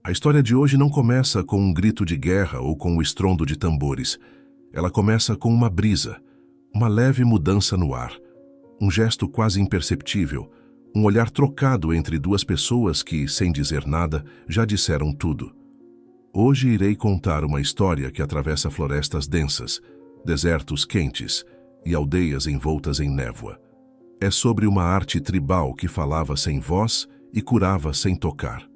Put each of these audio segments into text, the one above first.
A história de hoje não começa com um grito de guerra ou com o estrondo de tambores. Ela começa com uma brisa, uma leve mudança no ar, um gesto quase imperceptível, um olhar trocado entre duas pessoas que, sem dizer nada, já disseram tudo. Hoje irei contar uma história que atravessa florestas densas, desertos quentes e aldeias envoltas em névoa. É sobre uma arte tribal que falava sem voz e curava sem tocar.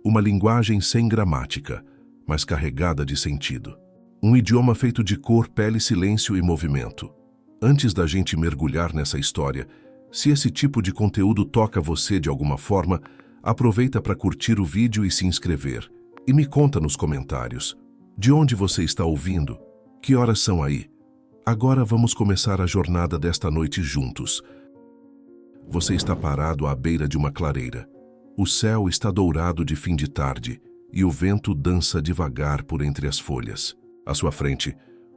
Uma linguagem sem gramática, mas carregada de sentido. Um idioma feito de cor, pele, silêncio e movimento. Antes da gente mergulhar nessa história, se esse tipo de conteúdo toca você de alguma forma, aproveita para curtir o vídeo e se inscrever. E me conta nos comentários, de onde você está ouvindo? Que horas são aí? Agora vamos começar a jornada desta noite juntos. Você está parado à beira de uma clareira. O céu está dourado de fim de tarde e o vento dança devagar por entre as folhas. À sua frente,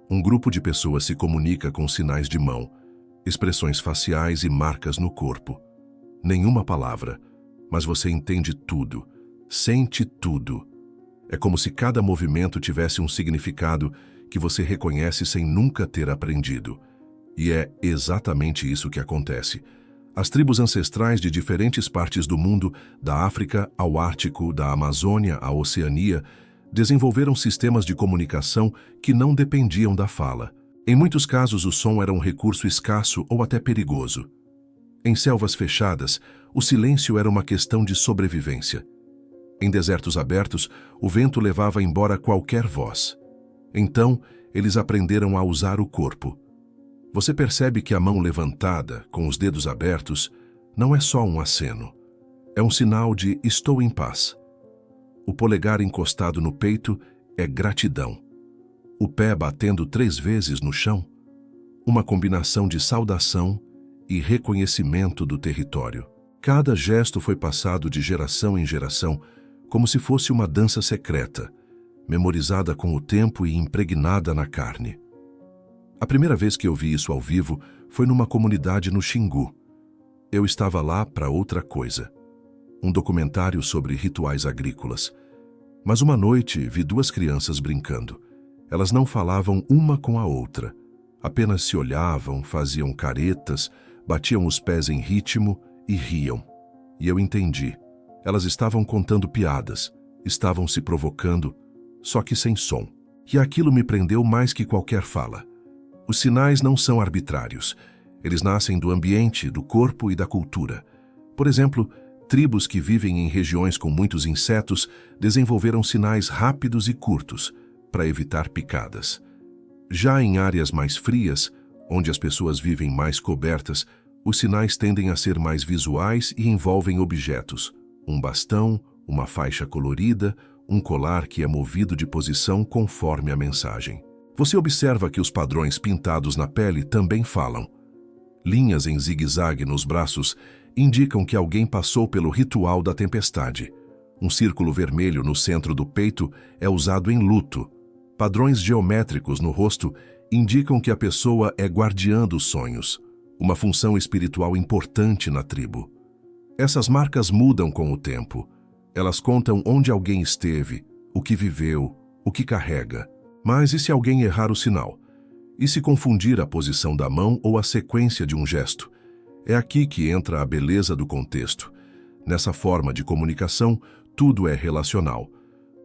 um grupo de pessoas se comunica com sinais de mão, expressões faciais e marcas no corpo. Nenhuma palavra, mas você entende tudo, sente tudo. É como se cada movimento tivesse um significado que você reconhece sem nunca ter aprendido. E é exatamente isso que acontece. As tribos ancestrais de diferentes partes do mundo, da África ao Ártico, da Amazônia à Oceania, desenvolveram sistemas de comunicação que não dependiam da fala. Em muitos casos, o som era um recurso escasso ou até perigoso. Em selvas fechadas, o silêncio era uma questão de sobrevivência. Em desertos abertos, o vento levava embora qualquer voz. Então, eles aprenderam a usar o corpo. Você percebe que a mão levantada, com os dedos abertos, não é só um aceno. É um sinal de estou em paz. O polegar encostado no peito é gratidão. O pé batendo 3 vezes no chão, uma combinação de saudação e reconhecimento do território. Cada gesto foi passado de geração em geração, como se fosse uma dança secreta, memorizada com o tempo e impregnada na carne. A primeira vez que eu vi isso ao vivo foi numa comunidade no Xingu. Eu estava lá para outra coisa. Um documentário sobre rituais agrícolas. Mas uma noite vi 2 crianças brincando. Elas não falavam uma com a outra. Apenas se olhavam, faziam caretas, batiam os pés em ritmo e riam. E eu entendi. Elas estavam contando piadas, estavam se provocando, só que sem som. E aquilo me prendeu mais que qualquer fala. Os sinais não são arbitrários. Eles nascem do ambiente, do corpo e da cultura. Por exemplo, tribos que vivem em regiões com muitos insetos desenvolveram sinais rápidos e curtos para evitar picadas. Já em áreas mais frias, onde as pessoas vivem mais cobertas, os sinais tendem a ser mais visuais e envolvem objetos. Um bastão, uma faixa colorida, um colar que é movido de posição conforme a mensagem. Você observa que os padrões pintados na pele também falam. Linhas em zigue-zague nos braços indicam que alguém passou pelo ritual da tempestade. Um círculo vermelho no centro do peito é usado em luto. Padrões geométricos no rosto indicam que a pessoa é guardiã dos sonhos, uma função espiritual importante na tribo. Essas marcas mudam com o tempo. Elas contam onde alguém esteve, o que viveu, o que carrega. Mas e se alguém errar o sinal? E se confundir a posição da mão ou a sequência de um gesto? É aqui que entra a beleza do contexto. Nessa forma de comunicação, tudo é relacional.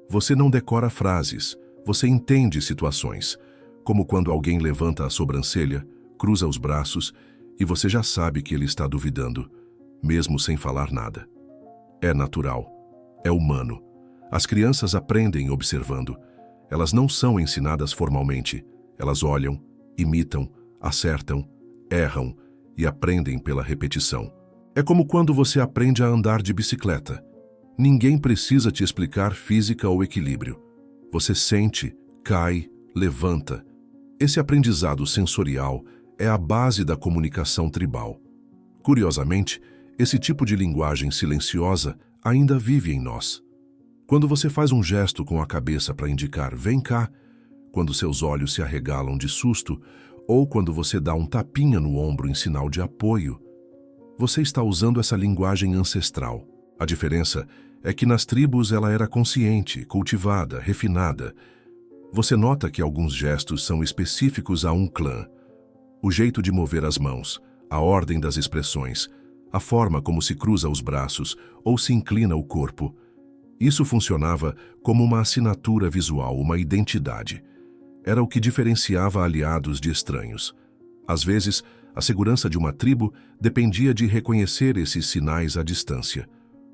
Você não decora frases, você entende situações, como quando alguém levanta a sobrancelha, cruza os braços e você já sabe que ele está duvidando, mesmo sem falar nada. É natural, é humano. As crianças aprendem observando. Elas não são ensinadas formalmente. Elas olham, imitam, acertam, erram e aprendem pela repetição. É como quando você aprende a andar de bicicleta. Ninguém precisa te explicar física ou equilíbrio. Você sente, cai, levanta. Esse aprendizado sensorial é a base da comunicação tribal. Curiosamente, esse tipo de linguagem silenciosa ainda vive em nós. Quando você faz um gesto com a cabeça para indicar "vem cá", quando seus olhos se arregalam de susto, ou quando você dá um tapinha no ombro em sinal de apoio, você está usando essa linguagem ancestral. A diferença é que nas tribos ela era consciente, cultivada, refinada. Você nota que alguns gestos são específicos a um clã. O jeito de mover as mãos, a ordem das expressões, a forma como se cruza os braços ou se inclina o corpo. Isso funcionava como uma assinatura visual, uma identidade. Era o que diferenciava aliados de estranhos. Às vezes, a segurança de uma tribo dependia de reconhecer esses sinais à distância,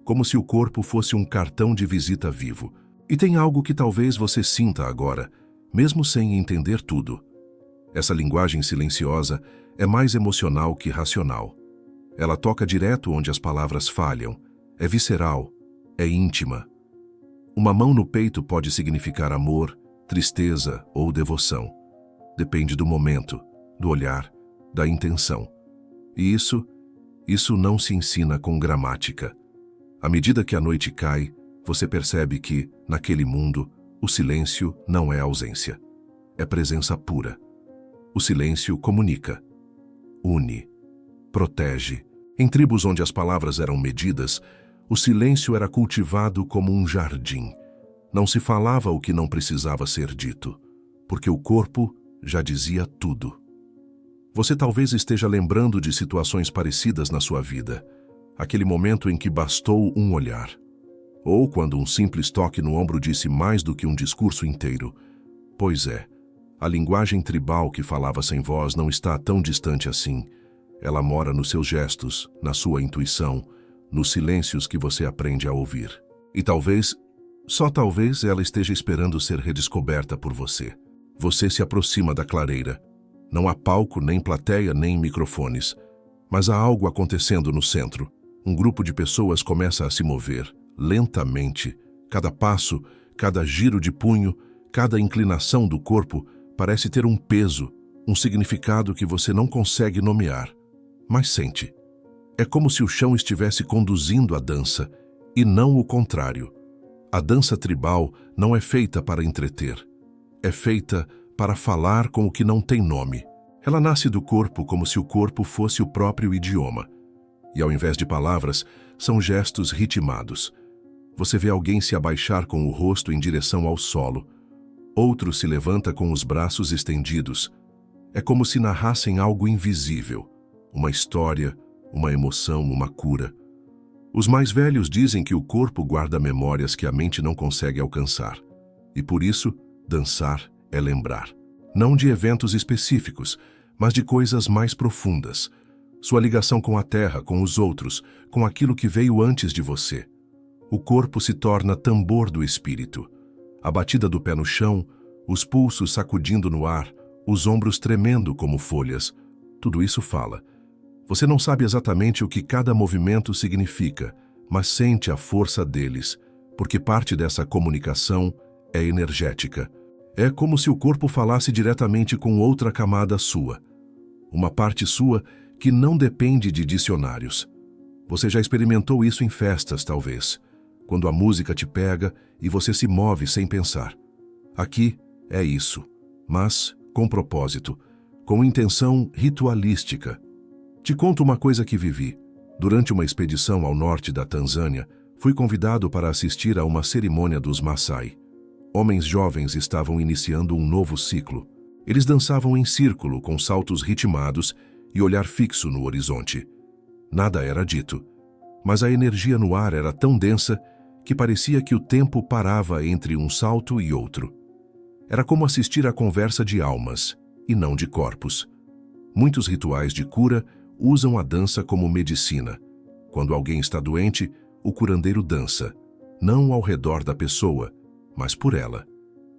como se o corpo fosse um cartão de visita vivo. E tem algo que talvez você sinta agora, mesmo sem entender tudo. Essa linguagem silenciosa é mais emocional que racional. Ela toca direto onde as palavras falham, é visceral, é íntima. Uma mão no peito pode significar amor, tristeza ou devoção. Depende do momento, do olhar, da intenção. E isso não se ensina com gramática. À medida que a noite cai, você percebe que, naquele mundo, o silêncio não é ausência. É presença pura. O silêncio comunica, une, protege. Em tribos onde as palavras eram medidas, o silêncio era cultivado como um jardim. Não se falava o que não precisava ser dito, porque o corpo já dizia tudo. Você talvez esteja lembrando de situações parecidas na sua vida. Aquele momento em que bastou um olhar. Ou quando um simples toque no ombro disse mais do que um discurso inteiro. Pois é, a linguagem tribal que falava sem voz não está tão distante assim. Ela mora nos seus gestos, na sua intuição, nos silêncios que você aprende a ouvir. E talvez, só talvez, ela esteja esperando ser redescoberta por você. Você se aproxima da clareira. Não há palco, nem plateia, nem microfones. Mas há algo acontecendo no centro. Um grupo de pessoas começa a se mover, lentamente. Cada passo, cada giro de punho, cada inclinação do corpo parece ter um peso, um significado que você não consegue nomear, mas sente. É como se o chão estivesse conduzindo a dança, e não o contrário. A dança tribal não é feita para entreter. É feita para falar com o que não tem nome. Ela nasce do corpo como se o corpo fosse o próprio idioma. E ao invés de palavras, são gestos ritmados. Você vê alguém se abaixar com o rosto em direção ao solo. Outro se levanta com os braços estendidos. É como se narrassem algo invisível. Uma história, uma emoção, uma cura. Os mais velhos dizem que o corpo guarda memórias que a mente não consegue alcançar. E por isso, dançar é lembrar. Não de eventos específicos, mas de coisas mais profundas. Sua ligação com a terra, com os outros, com aquilo que veio antes de você. O corpo se torna tambor do espírito. A batida do pé no chão, os pulsos sacudindo no ar, os ombros tremendo como folhas. Tudo isso fala. Você não sabe exatamente o que cada movimento significa, mas sente a força deles, porque parte dessa comunicação é energética. É como se o corpo falasse diretamente com outra camada sua. Uma parte sua que não depende de dicionários. Você já experimentou isso em festas, talvez, quando a música te pega e você se move sem pensar. Aqui é isso, mas com propósito, com intenção ritualística. Te conto uma coisa que vivi. Durante uma expedição ao norte da Tanzânia, fui convidado para assistir a uma cerimônia dos Maasai. Homens jovens estavam iniciando um novo ciclo. Eles dançavam em círculo, com saltos ritmados e olhar fixo no horizonte. Nada era dito, mas a energia no ar era tão densa que parecia que o tempo parava entre um salto e outro. Era como assistir à conversa de almas, e não de corpos. Muitos rituais de cura usam a dança como medicina. Quando alguém está doente, o curandeiro dança, não ao redor da pessoa, mas por ela.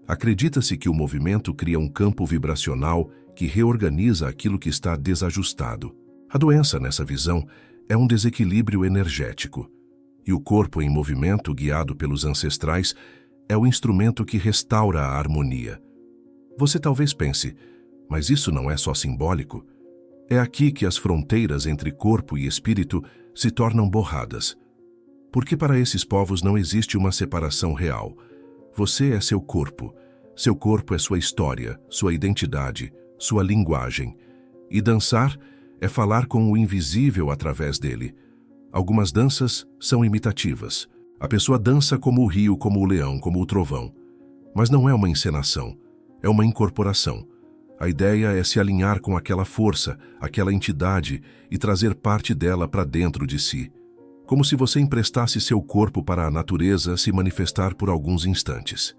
Acredita-se que o movimento cria um campo vibracional que reorganiza aquilo que está desajustado. A doença, nessa visão, é um desequilíbrio energético. E o corpo em movimento, guiado pelos ancestrais, é o instrumento que restaura a harmonia. Você talvez pense, mas isso não é só simbólico? É aqui que as fronteiras entre corpo e espírito se tornam borradas. Porque para esses povos não existe uma separação real. Você é seu corpo é sua história, sua identidade, sua linguagem. E dançar é falar com o invisível através dele. Algumas danças são imitativas, A pessoa dança como o rio, como o leão, como o trovão. Mas não é uma encenação, é uma incorporação. A ideia é se alinhar com aquela força, aquela entidade e trazer parte dela para dentro de si. Como se você emprestasse seu corpo para a natureza se manifestar por alguns instantes.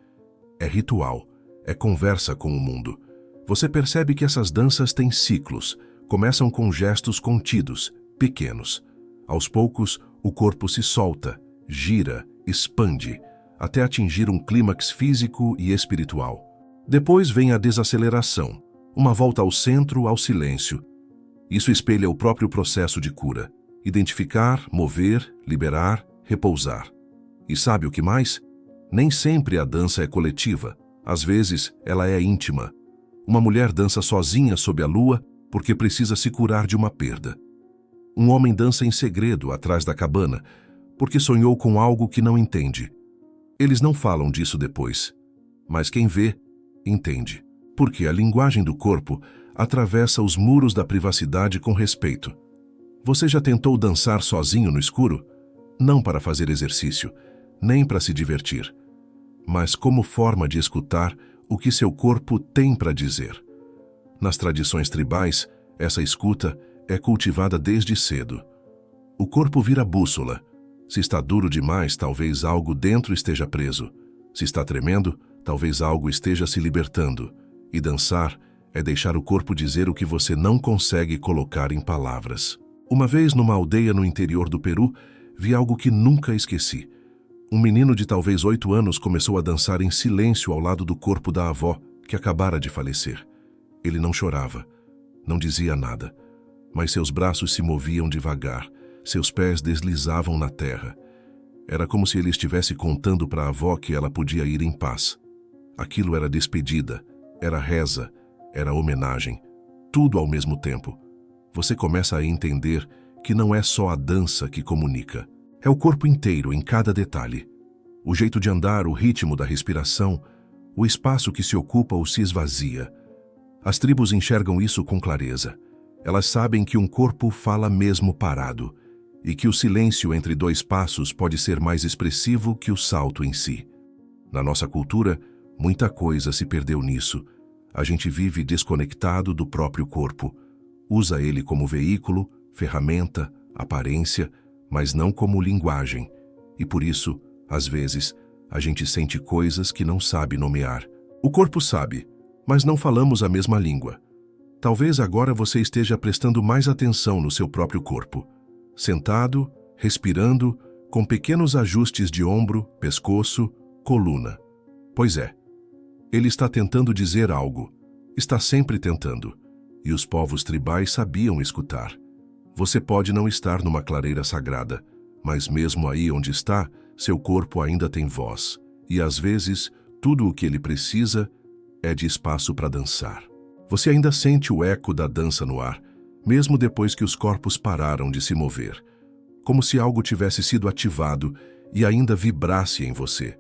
É ritual, é conversa com o mundo. Você percebe que essas danças têm ciclos, começam com gestos contidos, pequenos. Aos poucos, o corpo se solta, gira, expande, até atingir um clímax físico e espiritual. Depois vem a desaceleração, uma volta ao centro, ao silêncio. Isso espelha o próprio processo de cura. Identificar, mover, liberar, repousar. E sabe o que mais? Nem sempre a dança é coletiva. Às vezes, ela é íntima. Uma mulher dança sozinha sob a lua porque precisa se curar de uma perda. Um homem dança em segredo atrás da cabana porque sonhou com algo que não entende. Eles não falam disso depois, mas quem vê, entende. Porque a linguagem do corpo atravessa os muros da privacidade com respeito. Você já tentou dançar sozinho no escuro? Não para fazer exercício, nem para se divertir, mas como forma de escutar o que seu corpo tem para dizer. Nas tradições tribais, essa escuta é cultivada desde cedo. O corpo vira bússola. Se está duro demais, talvez algo dentro esteja preso. Se está tremendo, talvez algo esteja se libertando. E dançar é deixar o corpo dizer o que você não consegue colocar em palavras. Uma vez, numa aldeia no interior do Peru, vi algo que nunca esqueci. Um menino de talvez 8 anos começou a dançar em silêncio ao lado do corpo da avó, que acabara de falecer. Ele não chorava, não dizia nada, mas seus braços se moviam devagar, seus pés deslizavam na terra. Era como se ele estivesse contando para a avó que ela podia ir em paz. Aquilo era despedida, era reza, era homenagem, tudo ao mesmo tempo. Você começa a entender que não é só a dança que comunica. É o corpo inteiro em cada detalhe. O jeito de andar, o ritmo da respiração, o espaço que se ocupa ou se esvazia. As tribos enxergam isso com clareza. Elas sabem que um corpo fala mesmo parado e que o silêncio entre 2 passos pode ser mais expressivo que o salto em si. Na nossa cultura, muita coisa se perdeu nisso. A gente vive desconectado do próprio corpo. Usa ele como veículo, ferramenta, aparência, mas não como linguagem. E por isso, às vezes, a gente sente coisas que não sabe nomear. O corpo sabe, mas não falamos a mesma língua. Talvez agora você esteja prestando mais atenção no seu próprio corpo. Sentado, respirando, com pequenos ajustes de ombro, pescoço, coluna. Pois é, ele está tentando dizer algo. Está sempre tentando. E os povos tribais sabiam escutar. Você pode não estar numa clareira sagrada, mas mesmo aí onde está, seu corpo ainda tem voz. E às vezes, tudo o que ele precisa é de espaço para dançar. Você ainda sente o eco da dança no ar, mesmo depois que os corpos pararam de se mover. Como se algo tivesse sido ativado e ainda vibrasse em você.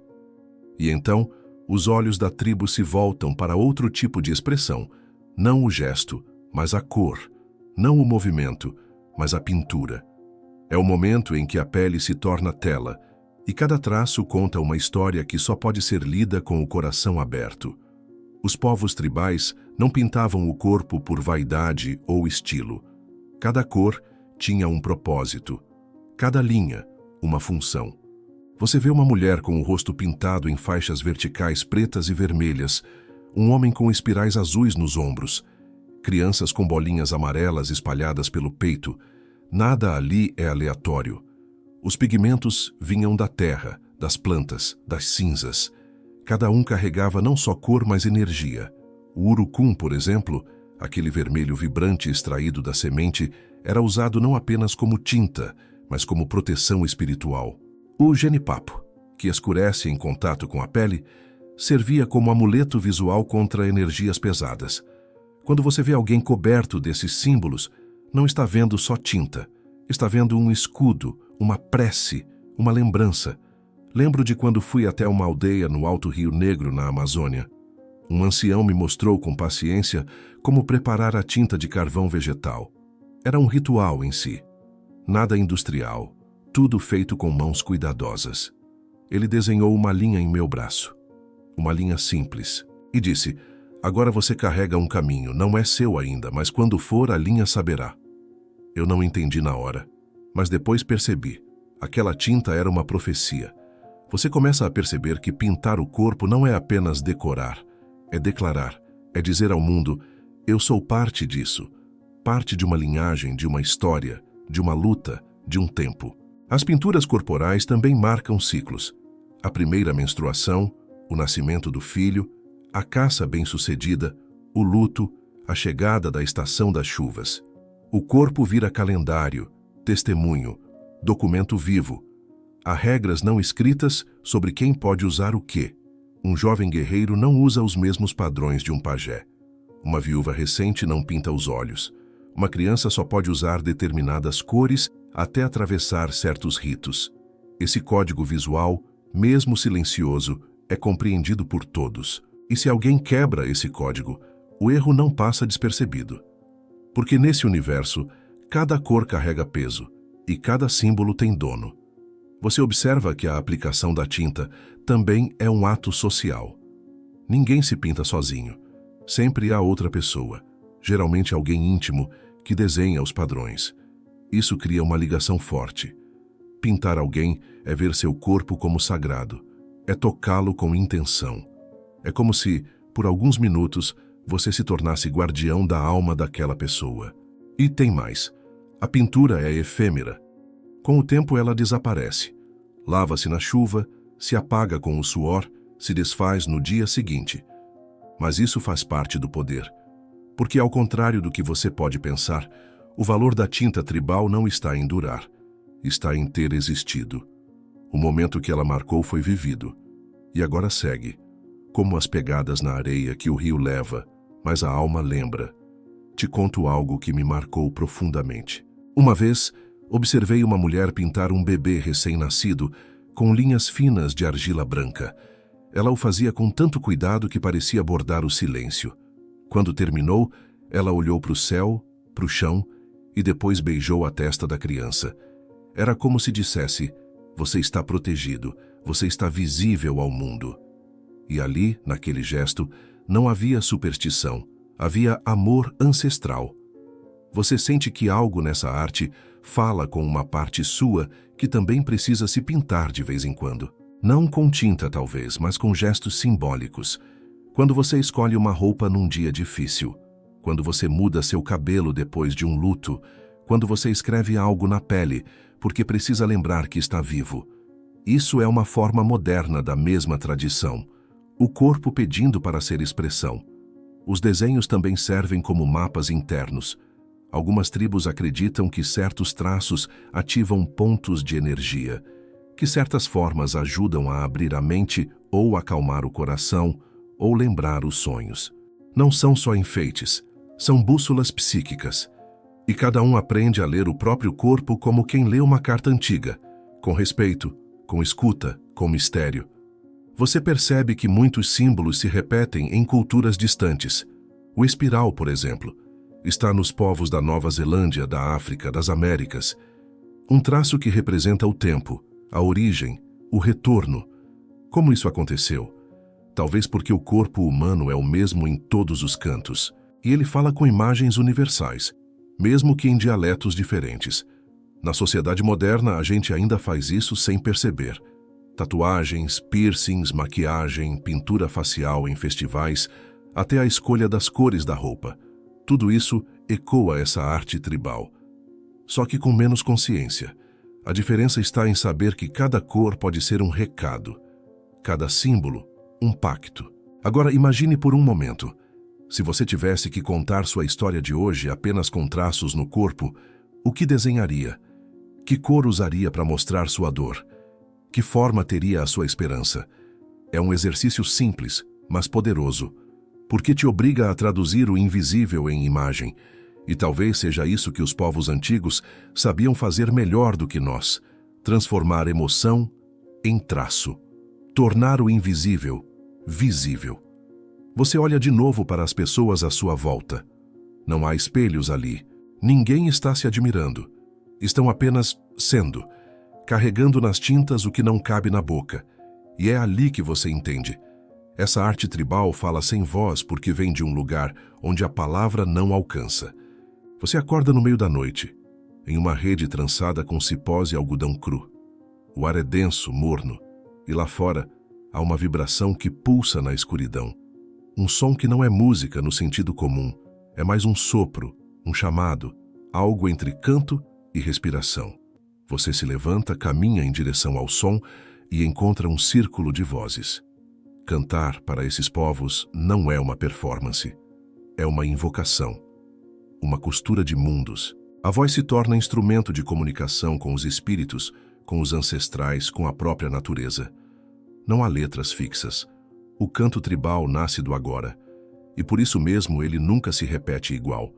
E então, os olhos da tribo se voltam para outro tipo de expressão, não o gesto, mas a cor, não o movimento, mas a pintura. É o momento em que a pele se torna tela, e cada traço conta uma história que só pode ser lida com o coração aberto. Os povos tribais não pintavam o corpo por vaidade ou estilo. Cada cor tinha um propósito, cada linha, uma função. Você vê uma mulher com o rosto pintado em faixas verticais pretas e vermelhas, um homem com espirais azuis nos ombros, crianças com bolinhas amarelas espalhadas pelo peito. Nada ali é aleatório. Os pigmentos vinham da terra, das plantas, das cinzas. Cada um carregava não só cor, mas energia. O urucum, por exemplo, aquele vermelho vibrante extraído da semente, era usado não apenas como tinta, mas como proteção espiritual. O genipapo, que escurece em contato com a pele, servia como amuleto visual contra energias pesadas. Quando você vê alguém coberto desses símbolos, não está vendo só tinta, está vendo um escudo, uma prece, uma lembrança. Lembro de quando fui até uma aldeia no Alto Rio Negro, na Amazônia. Um ancião me mostrou com paciência como preparar a tinta de carvão vegetal. Era um ritual em si. Nada industrial, tudo feito com mãos cuidadosas. Ele desenhou uma linha em meu braço. Uma linha simples. E disse: agora você carrega um caminho, não é seu ainda, mas quando for, a linha saberá. Eu não entendi na hora, mas depois percebi. Aquela tinta era uma profecia. Você começa a perceber que pintar o corpo não é apenas decorar, é declarar, é dizer ao mundo: eu sou parte disso, parte de uma linhagem, de uma história, de uma luta, de um tempo. As pinturas corporais também marcam ciclos. A primeira menstruação, o nascimento do filho, a caça bem-sucedida, o luto, a chegada da estação das chuvas. O corpo vira calendário, testemunho, documento vivo. Há regras não escritas sobre quem pode usar o quê. Um jovem guerreiro não usa os mesmos padrões de um pajé. Uma viúva recente não pinta os olhos. Uma criança só pode usar determinadas cores até atravessar certos ritos. Esse código visual, mesmo silencioso, é compreendido por todos. E se alguém quebra esse código, o erro não passa despercebido. Porque nesse universo, cada cor carrega peso e cada símbolo tem dono. Você observa que a aplicação da tinta também é um ato social. Ninguém se pinta sozinho. Sempre há outra pessoa, geralmente alguém íntimo, que desenha os padrões. Isso cria uma ligação forte. Pintar alguém é ver seu corpo como sagrado, é tocá-lo com intenção. É como se, por alguns minutos, você se tornasse guardião da alma daquela pessoa. E tem mais. A pintura é efêmera. Com o tempo ela desaparece. Lava-se na chuva, se apaga com o suor, se desfaz no dia seguinte. Mas isso faz parte do poder. Porque, ao contrário do que você pode pensar, o valor da tinta tribal não está em durar, está em ter existido. O momento que ela marcou foi vivido. E agora segue, como as pegadas na areia que o rio leva, mas a alma lembra. Te conto algo que me marcou profundamente. Uma vez, observei uma mulher pintar um bebê recém-nascido com linhas finas de argila branca. Ela o fazia com tanto cuidado que parecia bordar o silêncio. Quando terminou, ela olhou para o céu, para o chão e depois beijou a testa da criança. Era como se dissesse: você está protegido, você está visível ao mundo. E ali, naquele gesto, não havia superstição, havia amor ancestral. Você sente que algo nessa arte fala com uma parte sua que também precisa se pintar de vez em quando. Não com tinta, talvez, mas com gestos simbólicos. Quando você escolhe uma roupa num dia difícil, quando você muda seu cabelo depois de um luto, quando você escreve algo na pele porque precisa lembrar que está vivo. Isso é uma forma moderna da mesma tradição. O corpo pedindo para ser expressão. Os desenhos também servem como mapas internos. Algumas tribos acreditam que certos traços ativam pontos de energia, que certas formas ajudam a abrir a mente ou acalmar o coração ou lembrar os sonhos. Não são só enfeites, são bússolas psíquicas. E cada um aprende a ler o próprio corpo como quem lê uma carta antiga, com respeito, com escuta, com mistério. Você percebe que muitos símbolos se repetem em culturas distantes. O espiral, por exemplo, está nos povos da Nova Zelândia, da África, das Américas. Um traço que representa o tempo, a origem, o retorno. Como isso aconteceu? Talvez porque o corpo humano é o mesmo em todos os cantos, e ele fala com imagens universais, mesmo que em dialetos diferentes. Na sociedade moderna, a gente ainda faz isso sem perceber. Tatuagens, piercings, maquiagem, pintura facial em festivais, até a escolha das cores da roupa. Tudo isso ecoa essa arte tribal. Só que com menos consciência. A diferença está em saber que cada cor pode ser um recado, cada símbolo, um pacto. Agora imagine por um momento, se você tivesse que contar sua história de hoje apenas com traços no corpo, o que desenharia? Que cor usaria para mostrar sua dor? Que forma teria a sua esperança? É um exercício simples, mas poderoso, porque te obriga a traduzir o invisível em imagem. E talvez seja isso que os povos antigos sabiam fazer melhor do que nós: transformar emoção em traço, tornar o invisível visível. Você olha de novo para as pessoas à sua volta. Não há espelhos ali. Ninguém está se admirando. Estão apenas sendo, carregando nas tintas o que não cabe na boca, E é ali que você entende. Essa arte tribal fala sem voz porque vem de um lugar onde a palavra não alcança. Você acorda no meio da noite, em uma rede trançada com cipós e algodão cru. O ar é denso, morno, e lá fora há uma vibração que pulsa na escuridão. Um som que não é música no sentido comum, é mais um sopro, um chamado, algo entre canto e respiração. Você se levanta, caminha em direção ao som e encontra um círculo de vozes. Cantar para esses povos não é uma performance, é uma invocação, uma costura de mundos. A voz se torna instrumento de comunicação com os espíritos, com os ancestrais, com a própria natureza. Não há letras fixas. O canto tribal nasce do agora, e por isso mesmo ele nunca se repete igual.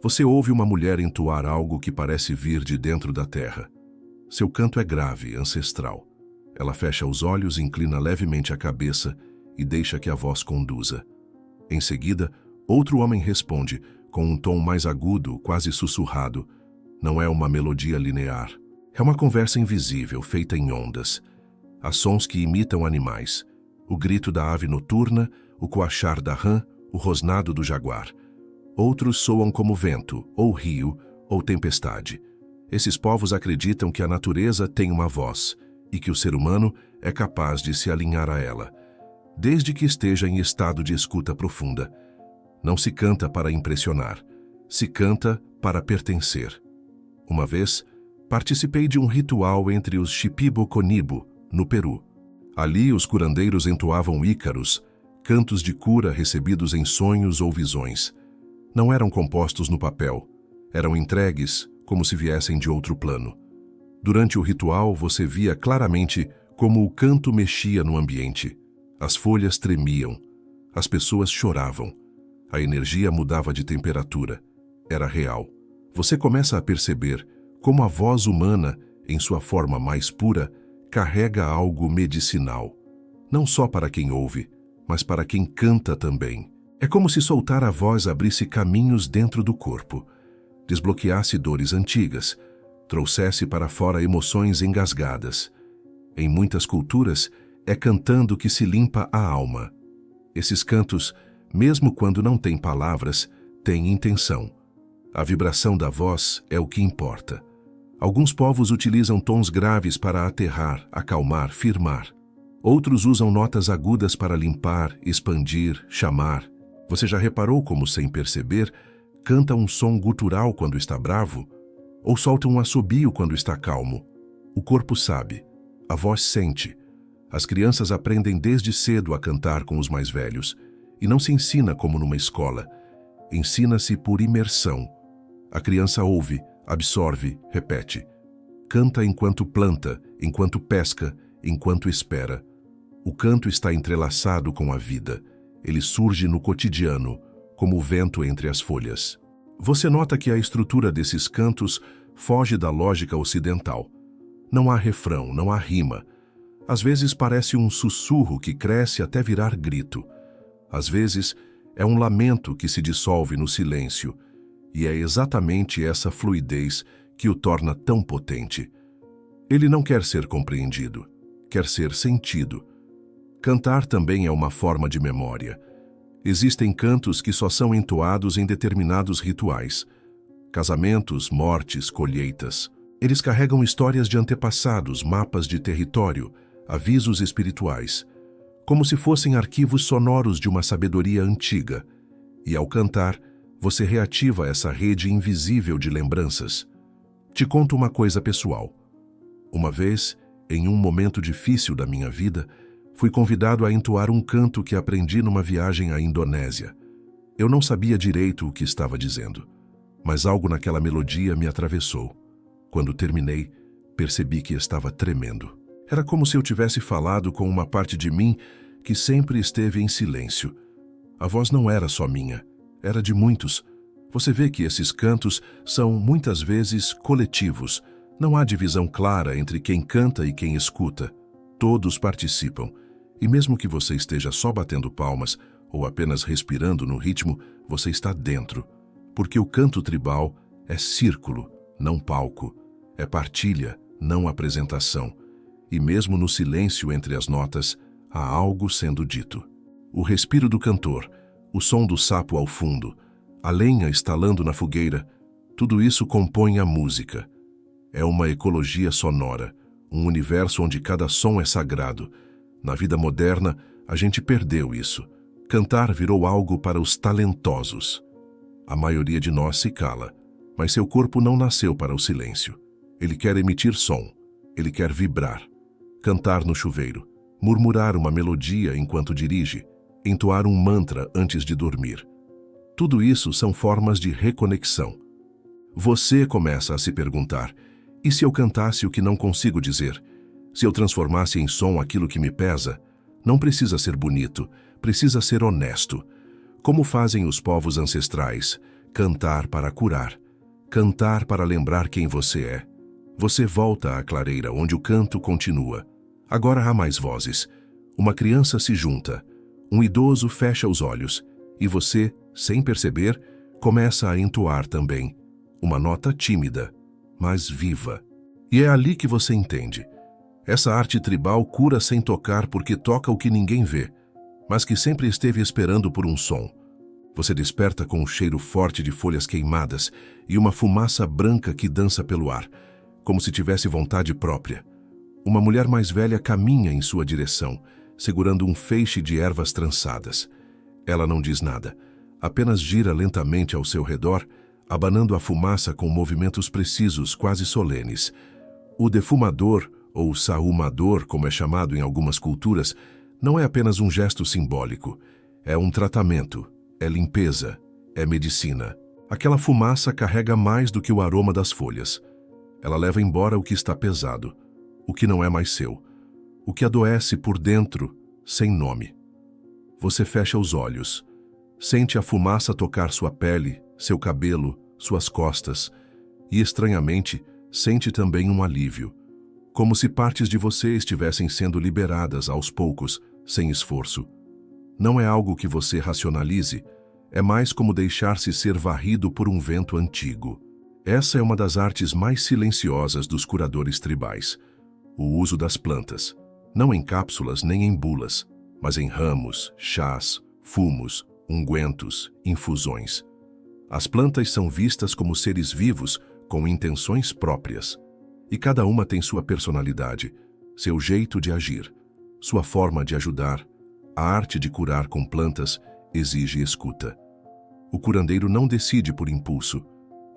Você ouve uma mulher entoar algo que parece vir de dentro da terra. Seu canto é grave, ancestral. Ela fecha os olhos, inclina levemente a cabeça e deixa que a voz conduza. Em seguida, outro homem responde, com um tom mais agudo, quase sussurrado. Não é uma melodia linear. É uma conversa invisível, feita em ondas. Há sons que imitam animais. O grito da ave noturna, o coachar da rã, o rosnado do jaguar. Outros soam como vento, ou rio, ou tempestade. Esses povos acreditam que a natureza tem uma voz e que o ser humano é capaz de se alinhar a ela, desde que esteja em estado de escuta profunda. Não se canta para impressionar, se canta para pertencer. Uma vez, participei de um ritual entre os Shipibo-Conibo, no Peru. Ali, os curandeiros entoavam ícaros, cantos de cura recebidos em sonhos ou visões. Não eram compostos no papel, eram entregues como se viessem de outro plano. Durante o ritual, você via claramente como o canto mexia no ambiente. As folhas tremiam, as pessoas choravam. A energia mudava de temperatura. Era real. Você começa a perceber como a voz humana, em sua forma mais pura, carrega algo medicinal. Não só para quem ouve, mas para quem canta também. É como se soltar a voz abrisse caminhos dentro do corpo, desbloqueasse dores antigas, trouxesse para fora emoções engasgadas. Em muitas culturas, é cantando que se limpa a alma. Esses cantos, mesmo quando não têm palavras, têm intenção. A vibração da voz é o que importa. Alguns povos utilizam tons graves para aterrar, acalmar, firmar. Outros usam notas agudas para limpar, expandir, chamar. Você já reparou como, sem perceber, canta um som gutural quando está bravo? Ou solta um assobio quando está calmo? O corpo sabe. A voz sente. As crianças aprendem desde cedo a cantar com os mais velhos. E não se ensina como numa escola. Ensina-se por imersão. A criança ouve, absorve, repete. Canta enquanto planta, enquanto pesca, enquanto espera. O canto está entrelaçado com a vida. Ele surge no cotidiano, como o vento entre as folhas. Você nota que a estrutura desses cantos foge da lógica ocidental. Não há refrão, não há rima. Às vezes parece um sussurro que cresce até virar grito. Às vezes é um lamento que se dissolve no silêncio. E é exatamente essa fluidez que o torna tão potente. Ele não quer ser compreendido, quer ser sentido. Cantar também é uma forma de memória. Existem cantos que só são entoados em determinados rituais. Casamentos, mortes, colheitas. Eles carregam histórias de antepassados, mapas de território, avisos espirituais, como se fossem arquivos sonoros de uma sabedoria antiga. E ao cantar, você reativa essa rede invisível de lembranças. Te conto uma coisa pessoal. Uma vez, em um momento difícil da minha vida, fui convidado a entoar um canto que aprendi numa viagem à Indonésia. Eu não sabia direito o que estava dizendo, mas algo naquela melodia me atravessou. Quando terminei, percebi que estava tremendo. Era como se eu tivesse falado com uma parte de mim que sempre esteve em silêncio. A voz não era só minha. Era de muitos. Você vê que esses cantos são, muitas vezes, coletivos. Não há divisão clara entre quem canta e quem escuta. Todos participam. E mesmo que você esteja só batendo palmas ou apenas respirando no ritmo, você está dentro. Porque o canto tribal é círculo, não palco. É partilha, não apresentação. e mesmo no silêncio entre as notas, há algo sendo dito. O respiro do cantor, o som do sapo ao fundo, a lenha estalando na fogueira, tudo isso compõe a música. É uma ecologia sonora, um universo onde cada som é sagrado. Na vida moderna, a gente perdeu isso. Cantar virou algo para os talentosos. A maioria de nós se cala, mas seu corpo não nasceu para o silêncio. Ele quer emitir som, ele quer vibrar, cantar no chuveiro, murmurar uma melodia enquanto dirige, entoar um mantra antes de dormir. Tudo isso são formas de reconexão. Você começa a se perguntar: e se eu cantasse o que não consigo dizer? Se eu transformasse em som aquilo que me pesa? Não precisa ser bonito, precisa ser honesto. Como fazem os povos ancestrais? Cantar para curar. Cantar para lembrar quem você é. Você volta à clareira onde o canto continua. Agora há mais vozes. Uma criança se junta. Um idoso fecha os olhos. E você, sem perceber, começa a entoar também. Uma nota tímida, mas viva. E é ali que você entende. Essa arte tribal cura sem tocar porque toca o que ninguém vê, mas que sempre esteve esperando por um som. Você desperta com um cheiro forte de folhas queimadas e uma fumaça branca que dança pelo ar, como se tivesse vontade própria. Uma mulher mais velha caminha em sua direção, segurando um feixe de ervas trançadas. Ela não diz nada, apenas gira lentamente ao seu redor, abanando a fumaça com movimentos precisos, quase solenes. O defumador, ou sahumador, como é chamado em algumas culturas, não é apenas um gesto simbólico. É um tratamento, é limpeza, é medicina. Aquela fumaça carrega mais do que o aroma das folhas. Ela leva embora o que está pesado, o que não é mais seu, o que adoece por dentro, sem nome. Você fecha os olhos, sente a fumaça tocar sua pele, seu cabelo, suas costas, e estranhamente, sente também um alívio, como se partes de você estivessem sendo liberadas aos poucos, sem esforço. Não é algo que você racionalize, é mais como deixar-se ser varrido por um vento antigo. Essa é uma das artes mais silenciosas dos curadores tribais. O uso das plantas, não em cápsulas nem em bulas, mas em ramos, chás, fumos, ungüentos, infusões. As plantas são vistas como seres vivos com intenções próprias. E cada uma tem sua personalidade, seu jeito de agir, sua forma de ajudar. A arte de curar com plantas exige escuta. O curandeiro não decide por impulso.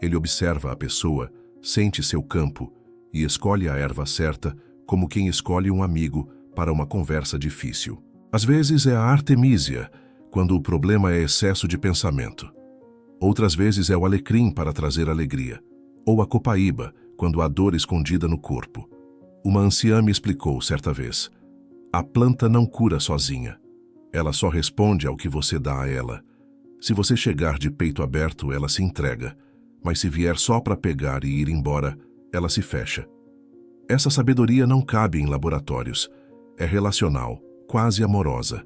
Ele observa a pessoa, sente seu campo e escolhe a erva certa como quem escolhe um amigo para uma conversa difícil. Às vezes é a artemísia, quando o problema é excesso de pensamento. Outras vezes é o alecrim para trazer alegria. Ou a copaíba, quando há dor escondida no corpo. Uma anciã me explicou certa vez: a planta não cura sozinha. Ela só responde ao que você dá a ela. Se você chegar de peito aberto, ela se entrega. Mas se vier só para pegar e ir embora, ela se fecha. Essa sabedoria não cabe em laboratórios. É relacional, quase amorosa.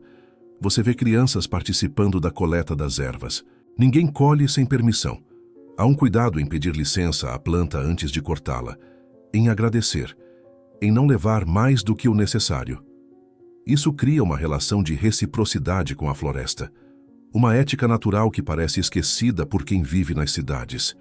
Você vê crianças participando da coleta das ervas. Ninguém colhe sem permissão. Há um cuidado em pedir licença à planta antes de cortá-la, em agradecer, em não levar mais do que o necessário. Isso cria uma relação de reciprocidade com a floresta, uma ética natural que parece esquecida por quem vive nas cidades.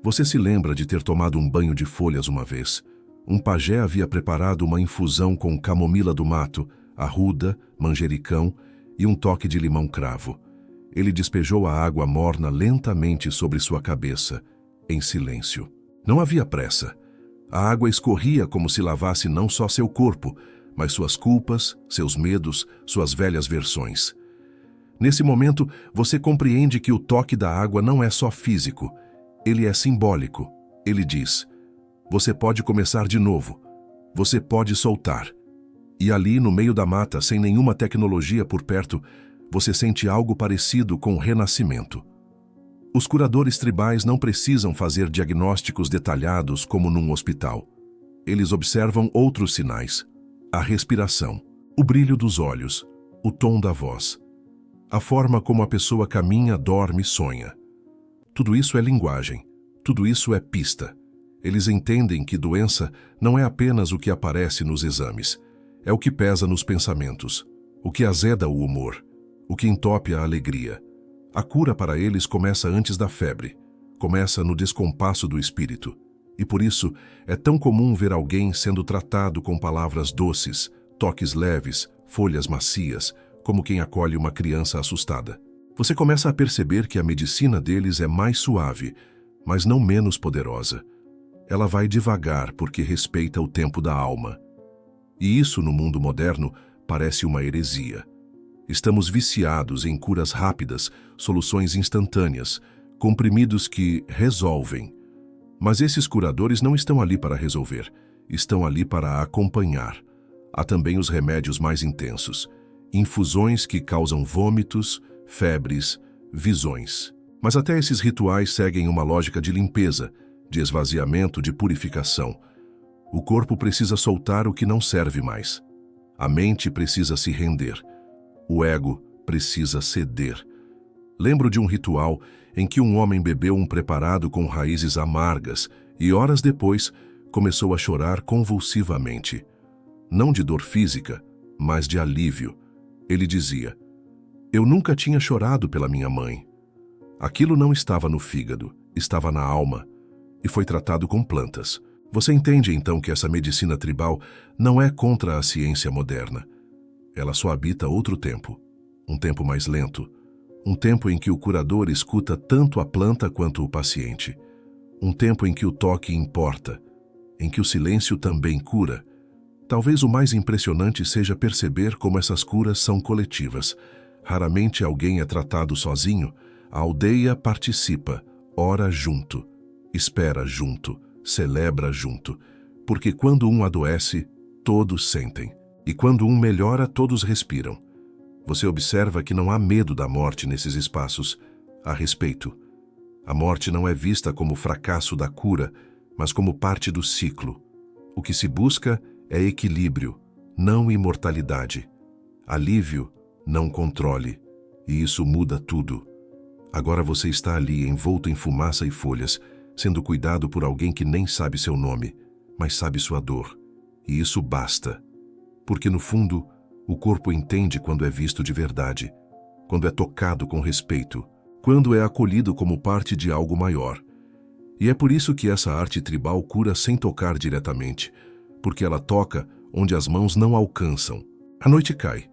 Você se lembra de ter tomado um banho de folhas uma vez. Um pajé havia preparado uma infusão com camomila do mato, arruda, manjericão e um toque de limão cravo. Ele despejou a água morna lentamente sobre sua cabeça, em silêncio. Não havia pressa. A água escorria como se lavasse não só seu corpo, mas suas culpas, seus medos, suas velhas versões. Nesse momento, você compreende que o toque da água não é só físico, ele é simbólico. Ele diz: você pode começar de novo, você pode soltar. E ali, no meio da mata, sem nenhuma tecnologia por perto, você sente algo parecido com o renascimento. Os curadores tribais não precisam fazer diagnósticos detalhados como num hospital. Eles observam outros sinais: a respiração, o brilho dos olhos, o tom da voz, a forma como a pessoa caminha, dorme, sonha. Tudo isso é linguagem, tudo isso é pista. Eles entendem que doença não é apenas o que aparece nos exames, é o que pesa nos pensamentos, o que azeda o humor, o que entope a alegria. A cura para eles começa antes da febre, começa no descompasso do espírito. E por isso é tão comum ver alguém sendo tratado com palavras doces, toques leves, folhas macias, como quem acolhe uma criança assustada. Você começa a perceber que a medicina deles é mais suave, mas não menos poderosa. Ela vai devagar porque respeita o tempo da alma. E isso, no mundo moderno, parece uma heresia. Estamos viciados em curas rápidas, soluções instantâneas, comprimidos que resolvem. Mas esses curadores não estão ali para resolver, estão ali para acompanhar. Há também os remédios mais intensos, infusões que causam vômitos, febres, visões. Mas até esses rituais seguem uma lógica de limpeza, de esvaziamento, de purificação. O corpo precisa soltar o que não serve mais. A mente precisa se render. O ego precisa ceder. Lembro de um ritual em que um homem bebeu um preparado com raízes amargas e, horas depois, começou a chorar convulsivamente. Não de dor física, mas de alívio. Ele dizia: "Eu nunca tinha chorado pela minha mãe." Aquilo não estava no fígado, estava na alma, e foi tratado com plantas. Você entende então que essa medicina tribal não é contra a ciência moderna. Ela só habita outro tempo, um tempo mais lento, um tempo em que o curador escuta tanto a planta quanto o paciente, um tempo em que o toque importa, em que o silêncio também cura. Talvez o mais impressionante seja perceber como essas curas são coletivas. Raramente alguém é tratado sozinho, a aldeia participa, ora junto, espera junto, celebra junto, porque quando um adoece, todos sentem, e quando um melhora, todos respiram. Você observa que não há medo da morte nesses espaços, há respeito. A morte não é vista como fracasso da cura, mas como parte do ciclo. O que se busca é equilíbrio, não imortalidade. Alívio, não controle. E isso muda tudo. Agora você está ali, envolto em fumaça e folhas, sendo cuidado por alguém que nem sabe seu nome, mas sabe sua dor. E isso basta. Porque, no fundo, o corpo entende quando é visto de verdade, quando é tocado com respeito, quando é acolhido como parte de algo maior. E é por isso que essa arte tribal cura sem tocar diretamente, porque ela toca onde as mãos não alcançam. A noite cai,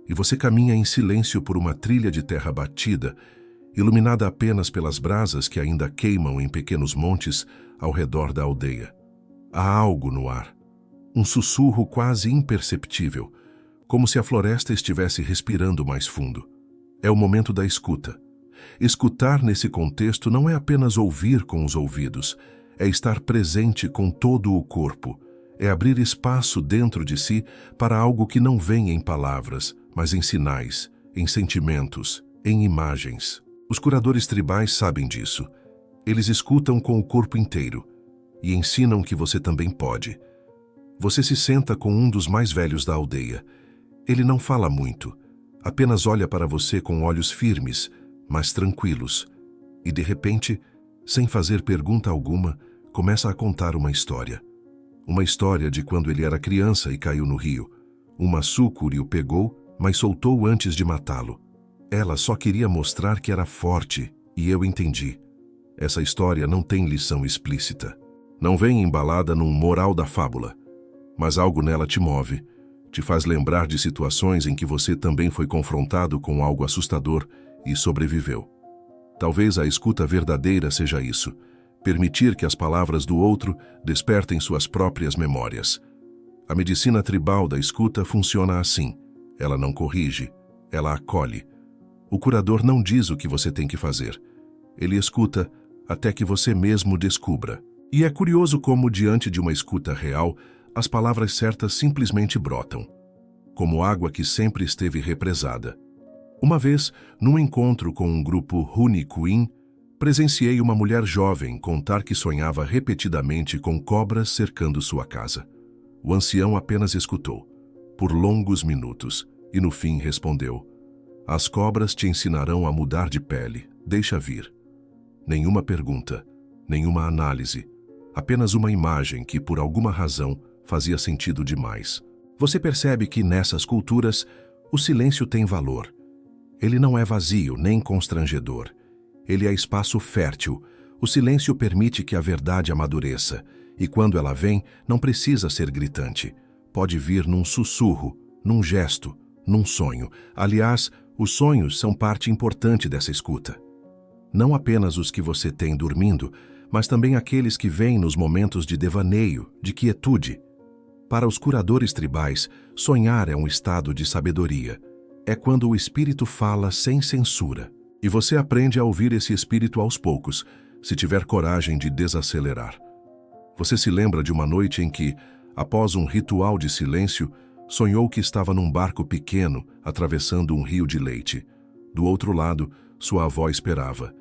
e você caminha em silêncio por uma trilha de terra batida, iluminada apenas pelas brasas que ainda queimam em pequenos montes ao redor da aldeia. Há algo no ar, um sussurro quase imperceptível, como se a floresta estivesse respirando mais fundo. É o momento da escuta. Escutar nesse contexto não é apenas ouvir com os ouvidos, é estar presente com todo o corpo, é abrir espaço dentro de si para algo que não vem em palavras, mas em sinais, em sentimentos, em imagens. Os curadores tribais sabem disso. Eles escutam com o corpo inteiro e ensinam que você também pode. Você se senta com um dos mais velhos da aldeia. Ele não fala muito, apenas olha para você com olhos firmes, mas tranquilos. E de repente, sem fazer pergunta alguma, começa a contar uma história. Uma história de quando ele era criança e caiu no rio. Uma sucuri o pegou, mas soltou antes de matá-lo. Ela só queria mostrar que era forte, e eu entendi. Essa história não tem lição explícita. Não vem embalada num moral da fábula. Mas algo nela te move, te faz lembrar de situações em que você também foi confrontado com algo assustador e sobreviveu. Talvez a escuta verdadeira seja isso, permitir que as palavras do outro despertem suas próprias memórias. A medicina tribal da escuta funciona assim. Ela não corrige, ela acolhe. O curador não diz o que você tem que fazer. Ele escuta até que você mesmo descubra. E é curioso como, diante de uma escuta real, as palavras certas simplesmente brotam, como água que sempre esteve represada. Uma vez, num encontro com um grupo Hunikuin, presenciei uma mulher jovem contar que sonhava repetidamente com cobras cercando sua casa. O ancião apenas escutou, por longos minutos, e no fim respondeu: "As cobras te ensinarão a mudar de pele, deixa vir." Nenhuma pergunta, nenhuma análise, apenas uma imagem que, por alguma razão, fazia sentido demais. Você percebe que, nessas culturas, o silêncio tem valor. Ele não é vazio nem constrangedor. Ele é espaço fértil. O silêncio permite que a verdade amadureça, e quando ela vem, não precisa ser gritante. Pode vir num sussurro, num gesto, num sonho. Aliás, os sonhos são parte importante dessa escuta. Não apenas os que você tem dormindo, mas também aqueles que vêm nos momentos de devaneio, de quietude. Para os curadores tribais, sonhar é um estado de sabedoria. É quando o espírito fala sem censura. E você aprende a ouvir esse espírito aos poucos, se tiver coragem de desacelerar. Você se lembra de uma noite em que, após um ritual de silêncio, sonhou que estava num barco pequeno atravessando um rio de leite. Do outro lado, sua avó esperava.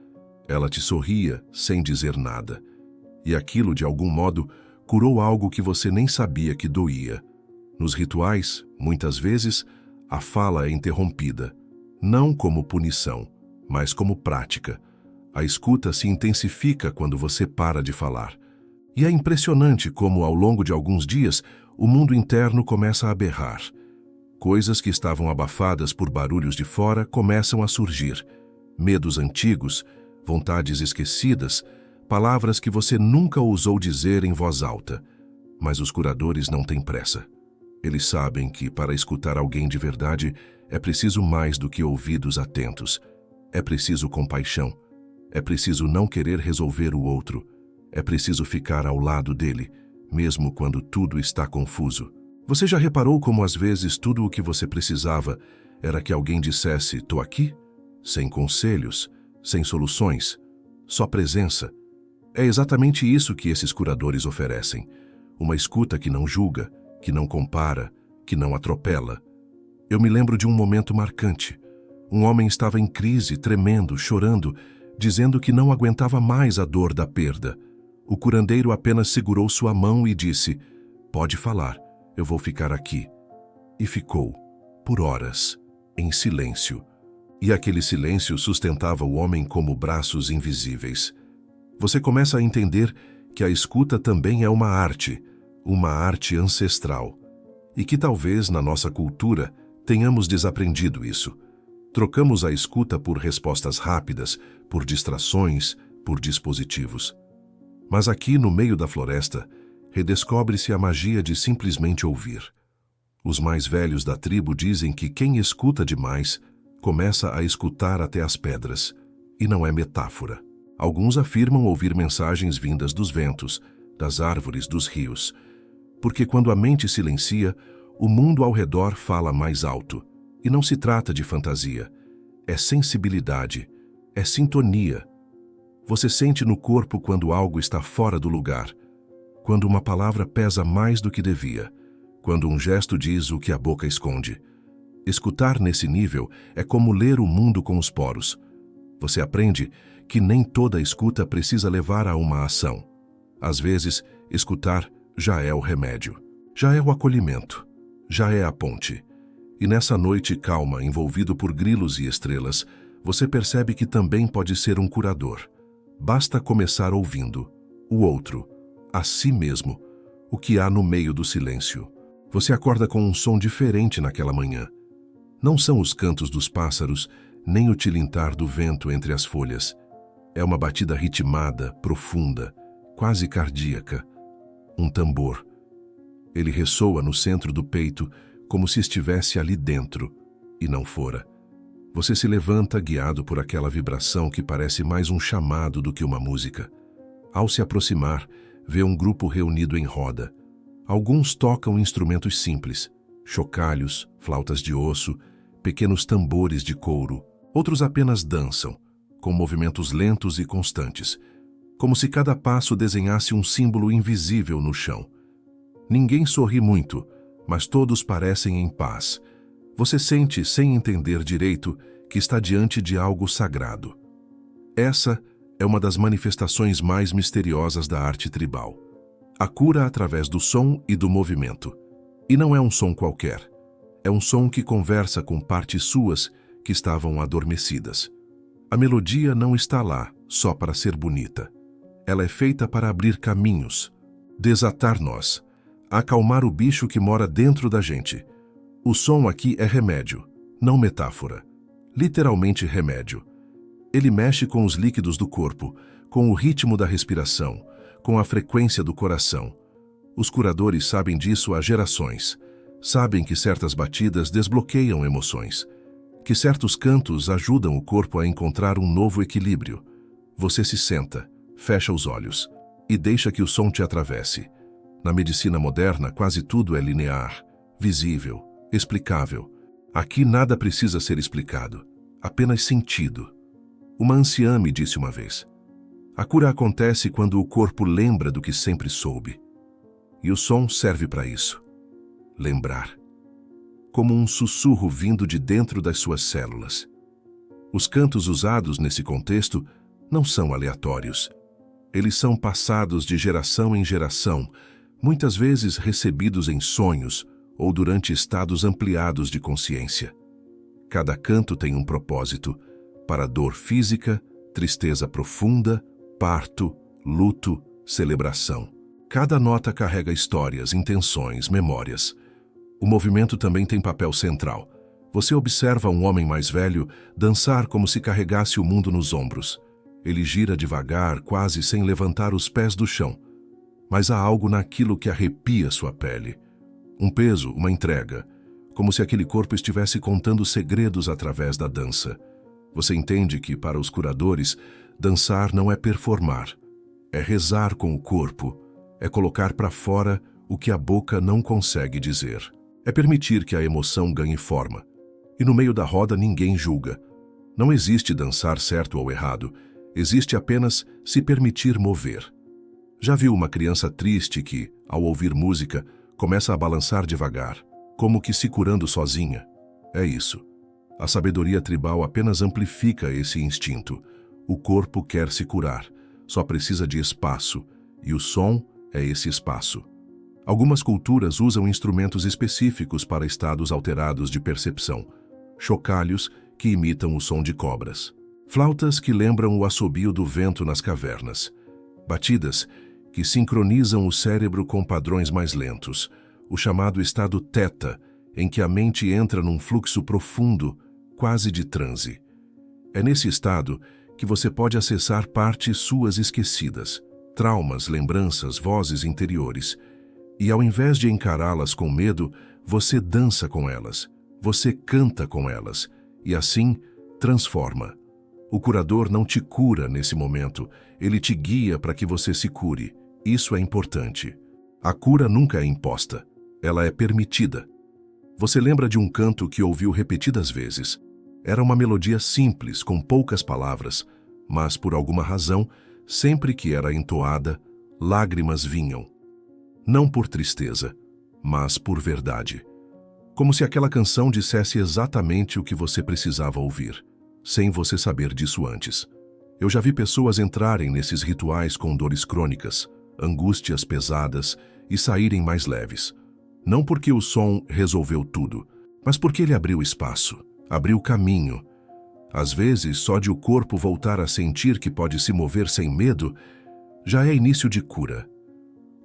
Ela te sorria sem dizer nada. E aquilo, de algum modo, curou algo que você nem sabia que doía. Nos rituais, muitas vezes, a fala é interrompida, não como punição, mas como prática. A escuta se intensifica quando você para de falar. E é impressionante como, ao longo de alguns dias, o mundo interno começa a berrar. Coisas que estavam abafadas por barulhos de fora começam a surgir. Medos antigos, vontades esquecidas, palavras que você nunca ousou dizer em voz alta. Mas os curadores não têm pressa. Eles sabem que, para escutar alguém de verdade, é preciso mais do que ouvidos atentos. É preciso compaixão. É preciso não querer resolver o outro. É preciso ficar ao lado dele, mesmo quando tudo está confuso. Você já reparou como às vezes tudo o que você precisava era que alguém dissesse, "Tô aqui"? Sem conselhos, sem soluções, só presença. É exatamente isso que esses curadores oferecem. Uma escuta que não julga, que não compara, que não atropela. Eu me lembro de um momento marcante. Um homem estava em crise, tremendo, chorando, dizendo que não aguentava mais a dor da perda. O curandeiro apenas segurou sua mão e disse, "Pode falar, eu vou ficar aqui." E ficou, por horas, em silêncio. E aquele silêncio sustentava o homem como braços invisíveis. Você começa a entender que a escuta também é uma arte ancestral. E que talvez, na nossa cultura, tenhamos desaprendido isso. Trocamos a escuta por respostas rápidas, por distrações, por dispositivos. Mas aqui, no meio da floresta, redescobre-se a magia de simplesmente ouvir. Os mais velhos da tribo dizem que quem escuta demais começa a escutar até as pedras, e não é metáfora. Alguns afirmam ouvir mensagens vindas dos ventos, das árvores, dos rios, porque quando a mente silencia, o mundo ao redor fala mais alto. E não se trata de fantasia, é sensibilidade, é sintonia. Você sente no corpo quando algo está fora do lugar, quando uma palavra pesa mais do que devia, quando um gesto diz o que a boca esconde. Escutar nesse nível é como ler o mundo com os poros. Você aprende que nem toda escuta precisa levar a uma ação. Às vezes, escutar já é o remédio, já é o acolhimento, já é a ponte. E nessa noite calma, envolvido por grilos e estrelas, você percebe que também pode ser um curador. Basta começar ouvindo o outro, a si mesmo, o que há no meio do silêncio. Você acorda com um som diferente naquela manhã. Não são os cantos dos pássaros, nem o tilintar do vento entre as folhas. É uma batida ritmada, profunda, quase cardíaca. Um tambor. Ele ressoa no centro do peito, como se estivesse ali dentro, e não fora. Você se levanta guiado por aquela vibração que parece mais um chamado do que uma música. Ao se aproximar, vê um grupo reunido em roda. Alguns tocam instrumentos simples, chocalhos, flautas de osso, pequenos tambores de couro. Outros apenas dançam, com movimentos lentos e constantes, como se cada passo desenhasse um símbolo invisível no chão. Ninguém sorri muito, mas todos parecem em paz. Você sente, sem entender direito, que está diante de algo sagrado. Essa é uma das manifestações mais misteriosas da arte tribal. A cura através do som e do movimento. E não é um som qualquer. É um som que conversa com partes suas que estavam adormecidas. A melodia não está lá só para ser bonita. Ela é feita para abrir caminhos, desatar nós, acalmar o bicho que mora dentro da gente. O som aqui é remédio, não metáfora. Literalmente remédio. Ele mexe com os líquidos do corpo, com o ritmo da respiração, com a frequência do coração. Os curadores sabem disso há gerações. Sabem que certas batidas desbloqueiam emoções, que certos cantos ajudam o corpo a encontrar um novo equilíbrio. Você se senta, fecha os olhos e deixa que o som te atravesse. Na medicina moderna, quase tudo é linear, visível, explicável. Aqui nada precisa ser explicado, apenas sentido. Uma anciã me disse uma vez: a cura acontece quando o corpo lembra do que sempre soube. E o som serve para isso. Lembrar. Como um sussurro vindo de dentro das suas células. Os cantos usados nesse contexto não são aleatórios. Eles são passados de geração em geração, muitas vezes recebidos em sonhos ou durante estados ampliados de consciência. Cada canto tem um propósito, para dor física, tristeza profunda, parto, luto, celebração. Cada nota carrega histórias, intenções, memórias. O movimento também tem papel central. Você observa um homem mais velho dançar como se carregasse o mundo nos ombros. Ele gira devagar, quase sem levantar os pés do chão. Mas há algo naquilo que arrepia sua pele. Um peso, uma entrega, como se aquele corpo estivesse contando segredos através da dança. Você entende que, para os curadores, dançar não é performar, é rezar com o corpo, é colocar para fora o que a boca não consegue dizer. É permitir que a emoção ganhe forma. E no meio da roda ninguém julga. Não existe dançar certo ou errado, existe apenas se permitir mover. Já viu uma criança triste que, ao ouvir música, começa a balançar devagar, como que se curando sozinha? É isso. A sabedoria tribal apenas amplifica esse instinto. O corpo quer se curar, só precisa de espaço, e o som é esse espaço. Algumas culturas usam instrumentos específicos para estados alterados de percepção. Chocalhos que imitam o som de cobras. Flautas que lembram o assobio do vento nas cavernas. Batidas que sincronizam o cérebro com padrões mais lentos. O chamado estado teta, em que a mente entra num fluxo profundo, quase de transe. É nesse estado que você pode acessar partes suas esquecidas, traumas, lembranças, vozes interiores. E ao invés de encará-las com medo, você dança com elas, você canta com elas, e assim transforma. O curador não te cura nesse momento, ele te guia para que você se cure. Isso é importante. A cura nunca é imposta, ela é permitida. Você lembra de um canto que ouviu repetidas vezes. Era uma melodia simples, com poucas palavras, mas por alguma razão, sempre que era entoada, lágrimas vinham. Não por tristeza, mas por verdade. Como se aquela canção dissesse exatamente o que você precisava ouvir, sem você saber disso antes. Eu já vi pessoas entrarem nesses rituais com dores crônicas, angústias pesadas e saírem mais leves. Não porque o som resolveu tudo, mas porque ele abriu espaço, abriu caminho. Às vezes, só de o corpo voltar a sentir que pode se mover sem medo, já é início de cura.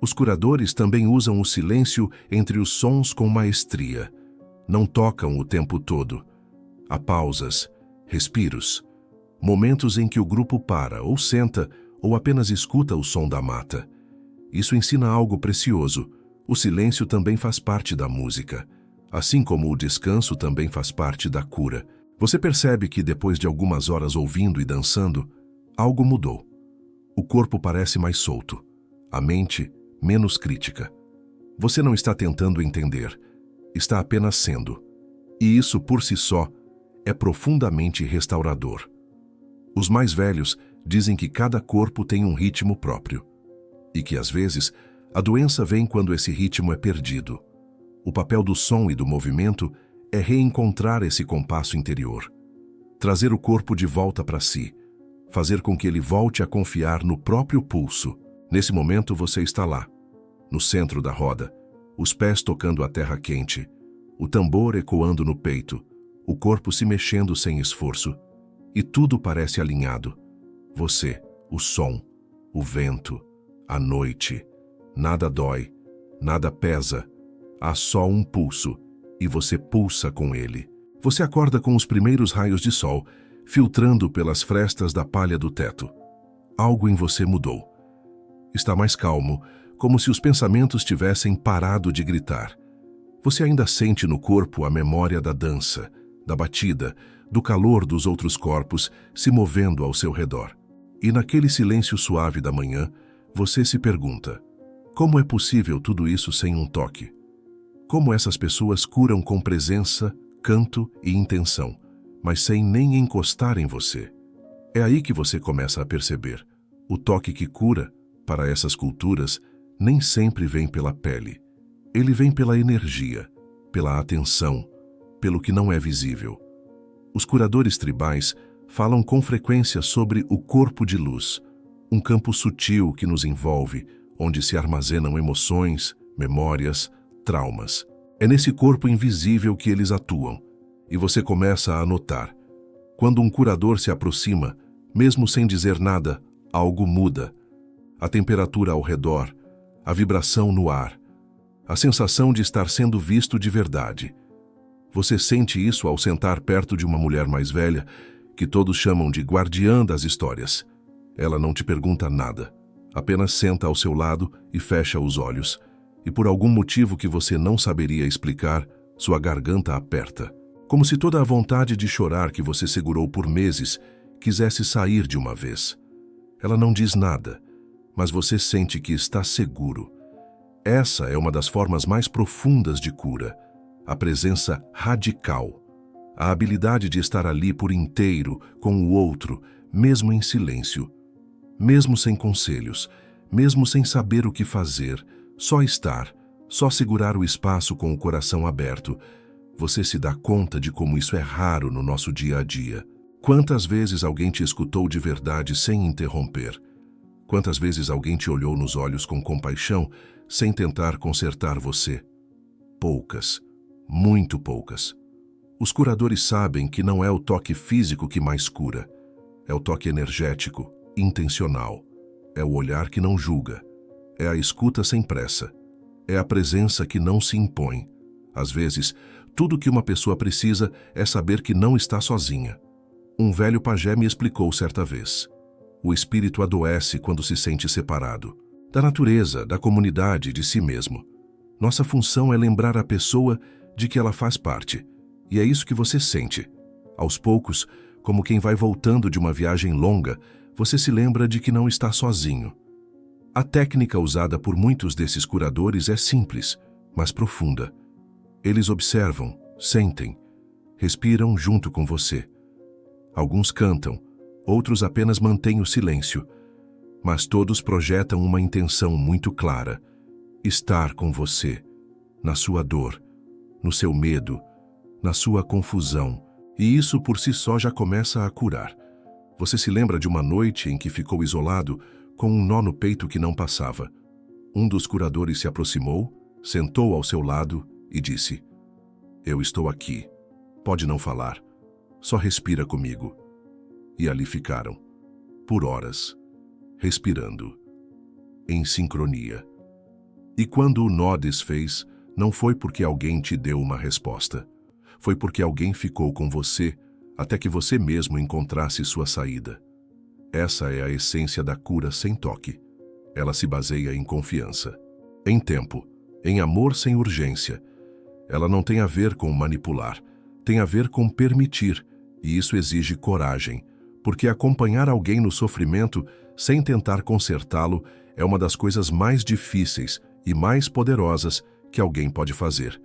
Os curadores também usam o silêncio entre os sons com maestria. Não tocam o tempo todo. Há pausas, respiros, momentos em que o grupo para, ou senta, ou apenas escuta o som da mata. Isso ensina algo precioso. O silêncio também faz parte da música, assim como o descanso também faz parte da cura. Você percebe que depois de algumas horas ouvindo e dançando, algo mudou. O corpo parece mais solto, a mente menos crítica. Você não está tentando entender, está apenas sendo. E isso por si só é profundamente restaurador. Os mais velhos dizem que cada corpo tem um ritmo próprio e que às vezes a doença vem quando esse ritmo é perdido. O papel do som e do movimento é reencontrar esse compasso interior, trazer o corpo de volta para si, fazer com que ele volte a confiar no próprio pulso. Nesse momento você está lá, no centro da roda, os pés tocando a terra quente, o tambor ecoando no peito, o corpo se mexendo sem esforço, e tudo parece alinhado. Você, o som, o vento, a noite. Nada dói, nada pesa. Há só um pulso, e você pulsa com ele. Você acorda com os primeiros raios de sol, filtrando pelas frestas da palha do teto. Algo em você mudou. Está mais calmo, como se os pensamentos tivessem parado de gritar. Você ainda sente no corpo a memória da dança, da batida, do calor dos outros corpos se movendo ao seu redor. E naquele silêncio suave da manhã, você se pergunta: como é possível tudo isso sem um toque? Como essas pessoas curam com presença, canto e intenção, mas sem nem encostar em você? É aí que você começa a perceber. O toque que cura, para essas culturas, nem sempre vem pela pele. Ele vem pela energia, pela atenção, pelo que não é visível. Os curadores tribais falam com frequência sobre o corpo de luz, um campo sutil que nos envolve, onde se armazenam emoções, memórias, traumas. É nesse corpo invisível que eles atuam, e você começa a notar. Quando um curador se aproxima, mesmo sem dizer nada, algo muda. A temperatura ao redor, a vibração no ar, a sensação de estar sendo visto de verdade. Você sente isso ao sentar perto de uma mulher mais velha, que todos chamam de guardiã das histórias. Ela não te pergunta nada, apenas senta ao seu lado e fecha os olhos. E por algum motivo que você não saberia explicar, sua garganta aperta. Como se toda a vontade de chorar que você segurou por meses quisesse sair de uma vez. Ela não diz nada, mas você sente que está seguro. Essa é uma das formas mais profundas de cura, a presença radical, a habilidade de estar ali por inteiro com o outro, mesmo em silêncio, mesmo sem conselhos, mesmo sem saber o que fazer, só estar, só segurar o espaço com o coração aberto. Você se dá conta de como isso é raro no nosso dia a dia. Quantas vezes alguém te escutou de verdade sem interromper? Quantas vezes alguém te olhou nos olhos com compaixão, sem tentar consertar você? Poucas, muito poucas. Os curadores sabem que não é o toque físico que mais cura. É o toque energético, intencional. É o olhar que não julga. É a escuta sem pressa. É a presença que não se impõe. Às vezes, tudo que uma pessoa precisa é saber que não está sozinha. Um velho pajé me explicou certa vez. O espírito adoece quando se sente separado. Da natureza, da comunidade, de si mesmo. Nossa função é lembrar a pessoa de que ela faz parte. E é isso que você sente. Aos poucos, como quem vai voltando de uma viagem longa, você se lembra de que não está sozinho. A técnica usada por muitos desses curadores é simples, mas profunda. Eles observam, sentem, respiram junto com você. Alguns cantam, outros apenas mantêm o silêncio, mas todos projetam uma intenção muito clara: estar com você, na sua dor, no seu medo, na sua confusão, e isso por si só já começa a curar. Você se lembra de uma noite em que ficou isolado, com um nó no peito que não passava. Um dos curadores se aproximou, sentou ao seu lado e disse: "Eu estou aqui. Pode não falar. Só respira comigo." E ali ficaram, por horas, respirando, em sincronia. E quando o nó desfez, não foi porque alguém te deu uma resposta. Foi porque alguém ficou com você até que você mesmo encontrasse sua saída. Essa é a essência da cura sem toque. Ela se baseia em confiança, em tempo, em amor sem urgência. Ela não tem a ver com manipular, tem a ver com permitir, e isso exige coragem, porque acompanhar alguém no sofrimento sem tentar consertá-lo é uma das coisas mais difíceis e mais poderosas que alguém pode fazer.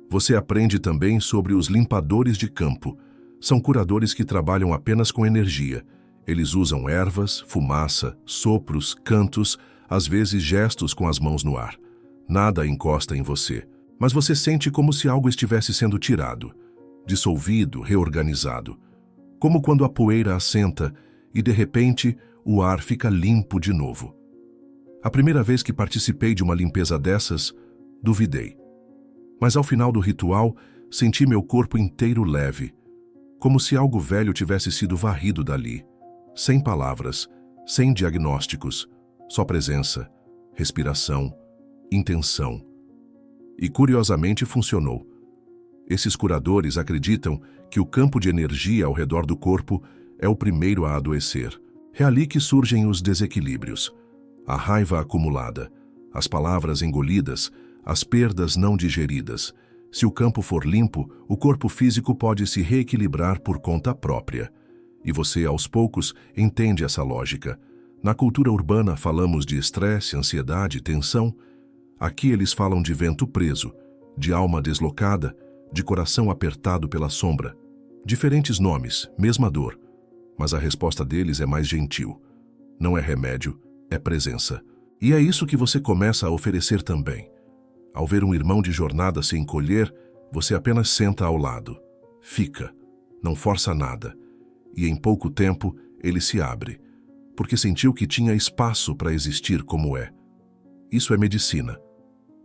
Você aprende também sobre os limpadores de campo. São curadores que trabalham apenas com energia. Eles usam ervas, fumaça, sopros, cantos, às vezes gestos com as mãos no ar. Nada encosta em você, mas você sente como se algo estivesse sendo tirado, dissolvido, reorganizado. Como quando a poeira assenta e, de repente, o ar fica limpo de novo. A primeira vez que participei de uma limpeza dessas, duvidei. Mas ao final do ritual, senti meu corpo inteiro leve, como se algo velho tivesse sido varrido dali, sem palavras, sem diagnósticos, só presença, respiração, intenção. E curiosamente funcionou. Esses curadores acreditam que o campo de energia ao redor do corpo é o primeiro a adoecer. É ali que surgem os desequilíbrios, a raiva acumulada, as palavras engolidas, as perdas não digeridas. Se o campo for limpo, o corpo físico pode se reequilibrar por conta própria. E você, aos poucos, entende essa lógica. Na cultura urbana falamos de estresse, ansiedade, tensão. Aqui eles falam de vento preso, de alma deslocada, de coração apertado pela sombra. Diferentes nomes, mesma dor. Mas a resposta deles é mais gentil. Não é remédio, é presença. E é isso que você começa a oferecer também. Ao ver um irmão de jornada se encolher, você apenas senta ao lado. Fica. Não força nada. E em pouco tempo, ele se abre, porque sentiu que tinha espaço para existir como é. Isso é medicina.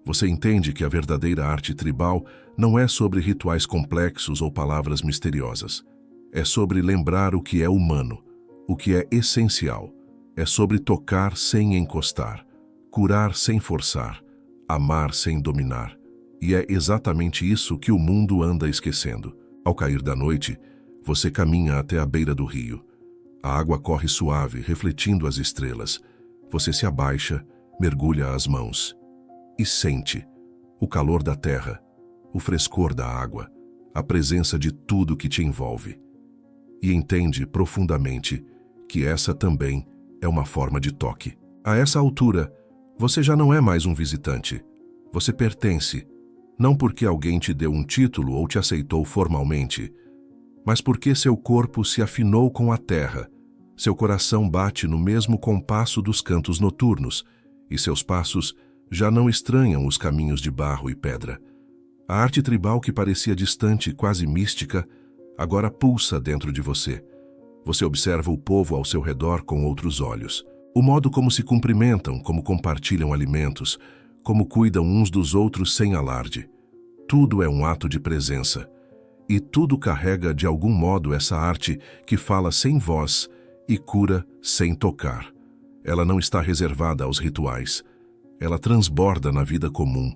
Você entende que a verdadeira arte tribal não é sobre rituais complexos ou palavras misteriosas. É sobre lembrar o que é humano, o que é essencial. É sobre tocar sem encostar, curar sem forçar, amar sem dominar. E é exatamente isso que o mundo anda esquecendo. Ao cair da noite, você caminha até a beira do rio. A água corre suave, refletindo as estrelas. Você se abaixa, mergulha as mãos e sente o calor da terra, o frescor da água, a presença de tudo que te envolve. E entende profundamente que essa também é uma forma de toque. A essa altura, você já não é mais um visitante. Você pertence, não porque alguém te deu um título ou te aceitou formalmente, mas porque seu corpo se afinou com a terra, seu coração bate no mesmo compasso dos cantos noturnos, e seus passos já não estranham os caminhos de barro e pedra. A arte tribal que parecia distante, quase mística, agora pulsa dentro de você. Você observa o povo ao seu redor com outros olhos. O modo como se cumprimentam, como compartilham alimentos, como cuidam uns dos outros sem alarde. Tudo é um ato de presença. E tudo carrega de algum modo essa arte que fala sem voz e cura sem tocar. Ela não está reservada aos rituais. Ela transborda na vida comum.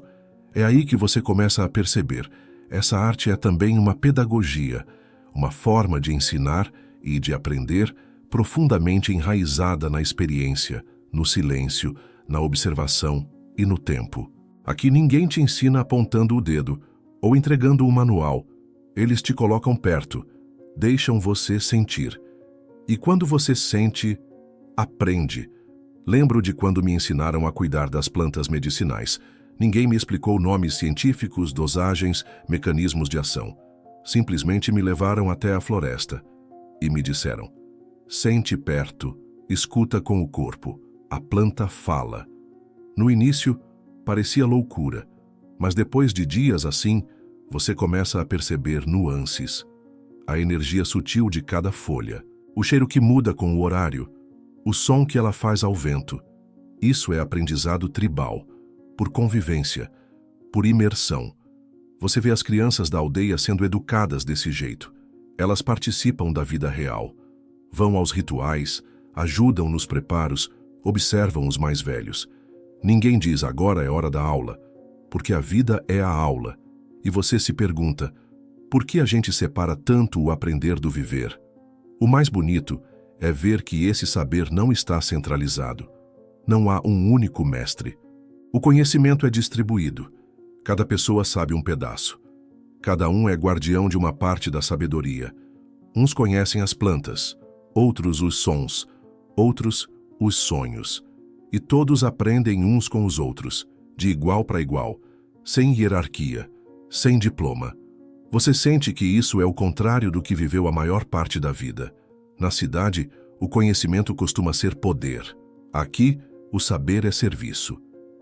É aí que você começa a perceber. Essa arte é também uma pedagogia, uma forma de ensinar e de aprender profundamente enraizada na experiência, no silêncio, na observação e no tempo. Aqui ninguém te ensina apontando o dedo ou entregando um manual. Eles te colocam perto, deixam você sentir. E quando você sente, aprende. Lembro de quando me ensinaram a cuidar das plantas medicinais. Ninguém me explicou nomes científicos, dosagens, mecanismos de ação. Simplesmente me levaram até a floresta e me disseram: sente perto, escuta com o corpo, a planta fala. No início, parecia loucura, mas depois de dias assim, você começa a perceber nuances. A energia sutil de cada folha, o cheiro que muda com o horário, o som que ela faz ao vento. Isso é aprendizado tribal, por convivência, por imersão. Você vê as crianças da aldeia sendo educadas desse jeito. Elas participam da vida real. Vão aos rituais, ajudam nos preparos, observam os mais velhos. Ninguém diz agora é hora da aula, porque a vida é a aula. E você se pergunta, por que a gente separa tanto o aprender do viver? O mais bonito é ver que esse saber não está centralizado. Não há um único mestre. O conhecimento é distribuído. Cada pessoa sabe um pedaço. Cada um é guardião de uma parte da sabedoria. Uns conhecem as plantas, outros os sons, outros os sonhos. E todos aprendem uns com os outros, de igual para igual, sem hierarquia, sem diploma. Você sente que isso é o contrário do que viveu a maior parte da vida. Na cidade, o conhecimento costuma ser poder. Aqui, o saber é serviço.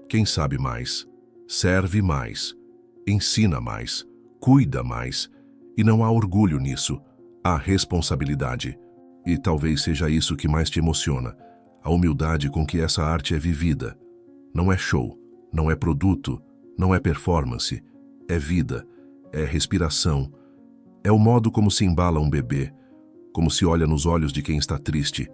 Quem sabe mais, serve mais, ensina mais, cuida mais. E não há orgulho nisso, há responsabilidade. E talvez seja isso que mais te emociona, a humildade com que essa arte é vivida. Não é show, não é produto, não é performance, é vida, é respiração. É o modo como se embala um bebê, como se olha nos olhos de quem está triste,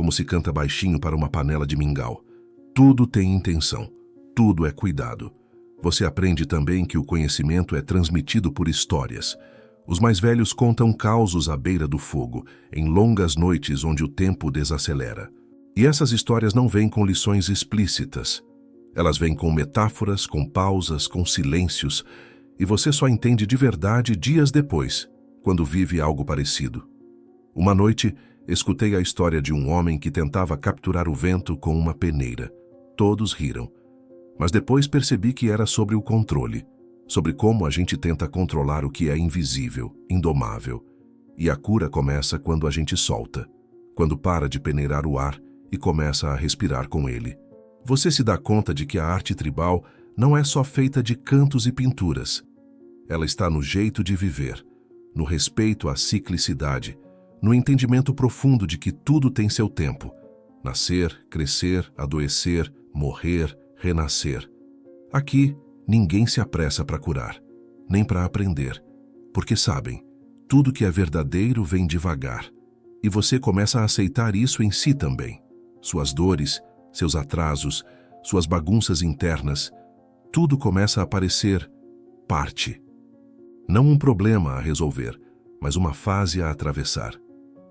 como se canta baixinho para uma panela de mingau. Tudo tem intenção, tudo é cuidado. Você aprende também que o conhecimento é transmitido por histórias. Os mais velhos contam causos à beira do fogo, em longas noites onde o tempo desacelera. E essas histórias não vêm com lições explícitas. Elas vêm com metáforas, com pausas, com silêncios, e você só entende de verdade dias depois, quando vive algo parecido. Uma noite, escutei a história de um homem que tentava capturar o vento com uma peneira. Todos riram. Mas depois percebi que era sobre o controle, sobre como a gente tenta controlar o que é invisível, indomável. E a cura começa quando a gente solta, quando para de peneirar o ar e começa a respirar com ele. Você se dá conta de que a arte tribal não é só feita de cantos e pinturas. Ela está no jeito de viver, no respeito à ciclicidade, no entendimento profundo de que tudo tem seu tempo. Nascer, crescer, adoecer, morrer, renascer. Aqui, ninguém se apressa para curar, nem para aprender, porque sabem, tudo que é verdadeiro vem devagar, e você começa a aceitar isso em si também. Suas dores, seus atrasos, suas bagunças internas, tudo começa a parecer parte. Não um problema a resolver, mas uma fase a atravessar.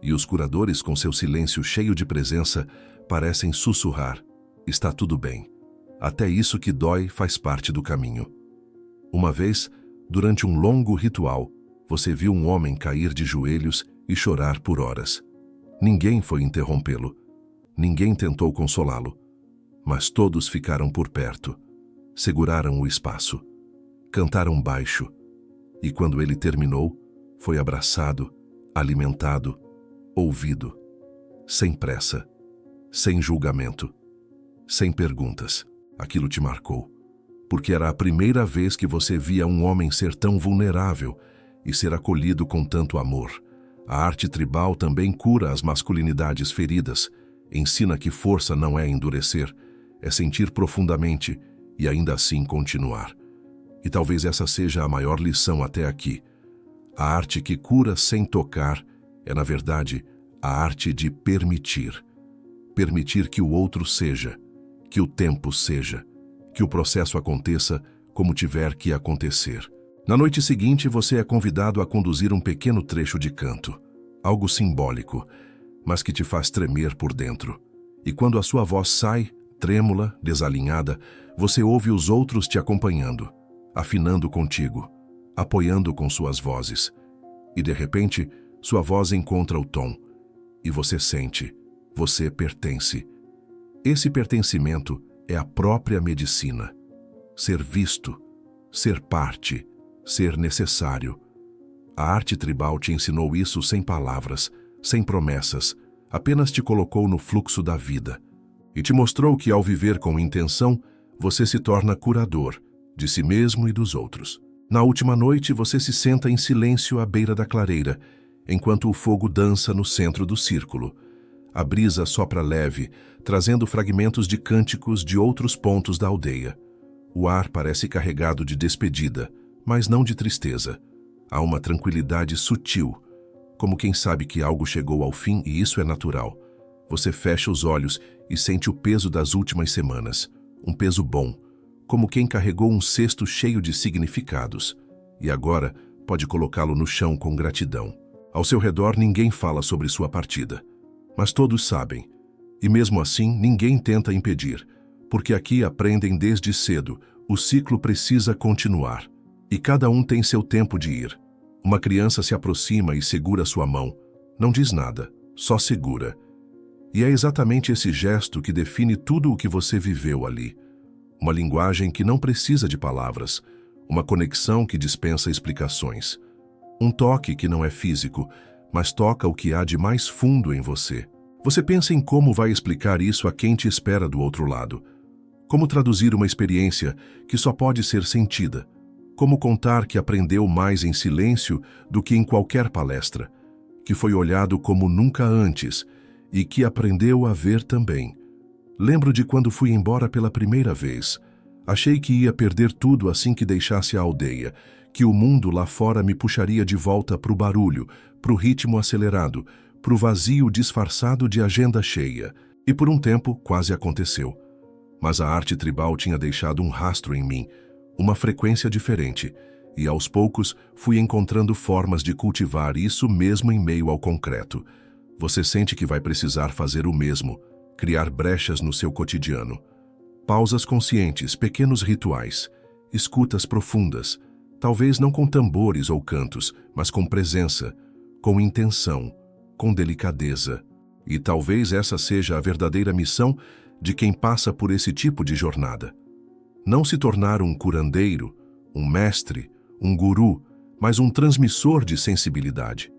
E os curadores, com seu silêncio cheio de presença, parecem sussurrar: está tudo bem. Até isso que dói faz parte do caminho. Uma vez, durante um longo ritual, você viu um homem cair de joelhos e chorar por horas. Ninguém foi interrompê-lo. Ninguém tentou consolá-lo. Mas todos ficaram por perto. Seguraram o espaço. Cantaram baixo. E quando ele terminou, foi abraçado, alimentado, ouvido. Sem pressa. Sem julgamento. Sem perguntas. Aquilo te marcou, porque era a primeira vez que você via um homem ser tão vulnerável e ser acolhido com tanto amor. A arte tribal também cura as masculinidades feridas, ensina que força não é endurecer, é sentir profundamente e ainda assim continuar. E talvez essa seja a maior lição até aqui. A arte que cura sem tocar é, na verdade, a arte de permitir. Permitir que o outro seja, que o tempo seja, que o processo aconteça como tiver que acontecer. Na noite seguinte, você é convidado a conduzir um pequeno trecho de canto, algo simbólico, mas que te faz tremer por dentro. E quando a sua voz sai, trêmula, desalinhada, você ouve os outros te acompanhando, afinando contigo, apoiando com suas vozes. E de repente, sua voz encontra o tom, e você sente, você pertence. Esse pertencimento é a própria medicina. Ser visto, ser parte, ser necessário. A arte tribal te ensinou isso sem palavras, sem promessas, apenas te colocou no fluxo da vida. E te mostrou que ao viver com intenção, você se torna curador de si mesmo e dos outros. Na última noite, você se senta em silêncio à beira da clareira, enquanto o fogo dança no centro do círculo. A brisa sopra leve, trazendo fragmentos de cânticos de outros pontos da aldeia. O ar parece carregado de despedida, mas não de tristeza. Há uma tranquilidade sutil, como quem sabe que algo chegou ao fim e isso é natural. Você fecha os olhos e sente o peso das últimas semanas, um peso bom, como quem carregou um cesto cheio de significados, e agora pode colocá-lo no chão com gratidão. Ao seu redor ninguém fala sobre sua partida. Mas todos sabem, e mesmo assim ninguém tenta impedir, porque aqui aprendem desde cedo, o ciclo precisa continuar, e cada um tem seu tempo de ir. Uma criança se aproxima e segura sua mão, não diz nada, só segura. E é exatamente esse gesto que define tudo o que você viveu ali. Uma linguagem que não precisa de palavras, uma conexão que dispensa explicações. Um toque que não é físico, mas toca o que há de mais fundo em você. Você pensa em como vai explicar isso a quem te espera do outro lado. Como traduzir uma experiência que só pode ser sentida. Como contar que aprendeu mais em silêncio do que em qualquer palestra. Que foi olhado como nunca antes e que aprendeu a ver também. Lembro de quando fui embora pela primeira vez. Achei que ia perder tudo assim que deixasse a aldeia, que o mundo lá fora me puxaria de volta para o barulho, para o ritmo acelerado, para o vazio disfarçado de agenda cheia, e por um tempo quase aconteceu. Mas a arte tribal tinha deixado um rastro em mim, uma frequência diferente, e aos poucos fui encontrando formas de cultivar isso mesmo em meio ao concreto. Você sente que vai precisar fazer o mesmo, criar brechas no seu cotidiano. Pausas conscientes, pequenos rituais, escutas profundas, talvez não com tambores ou cantos, mas com presença, com intenção, com delicadeza. E talvez essa seja a verdadeira missão de quem passa por esse tipo de jornada. Não se tornar um curandeiro, um mestre, um guru, mas um transmissor de sensibilidade.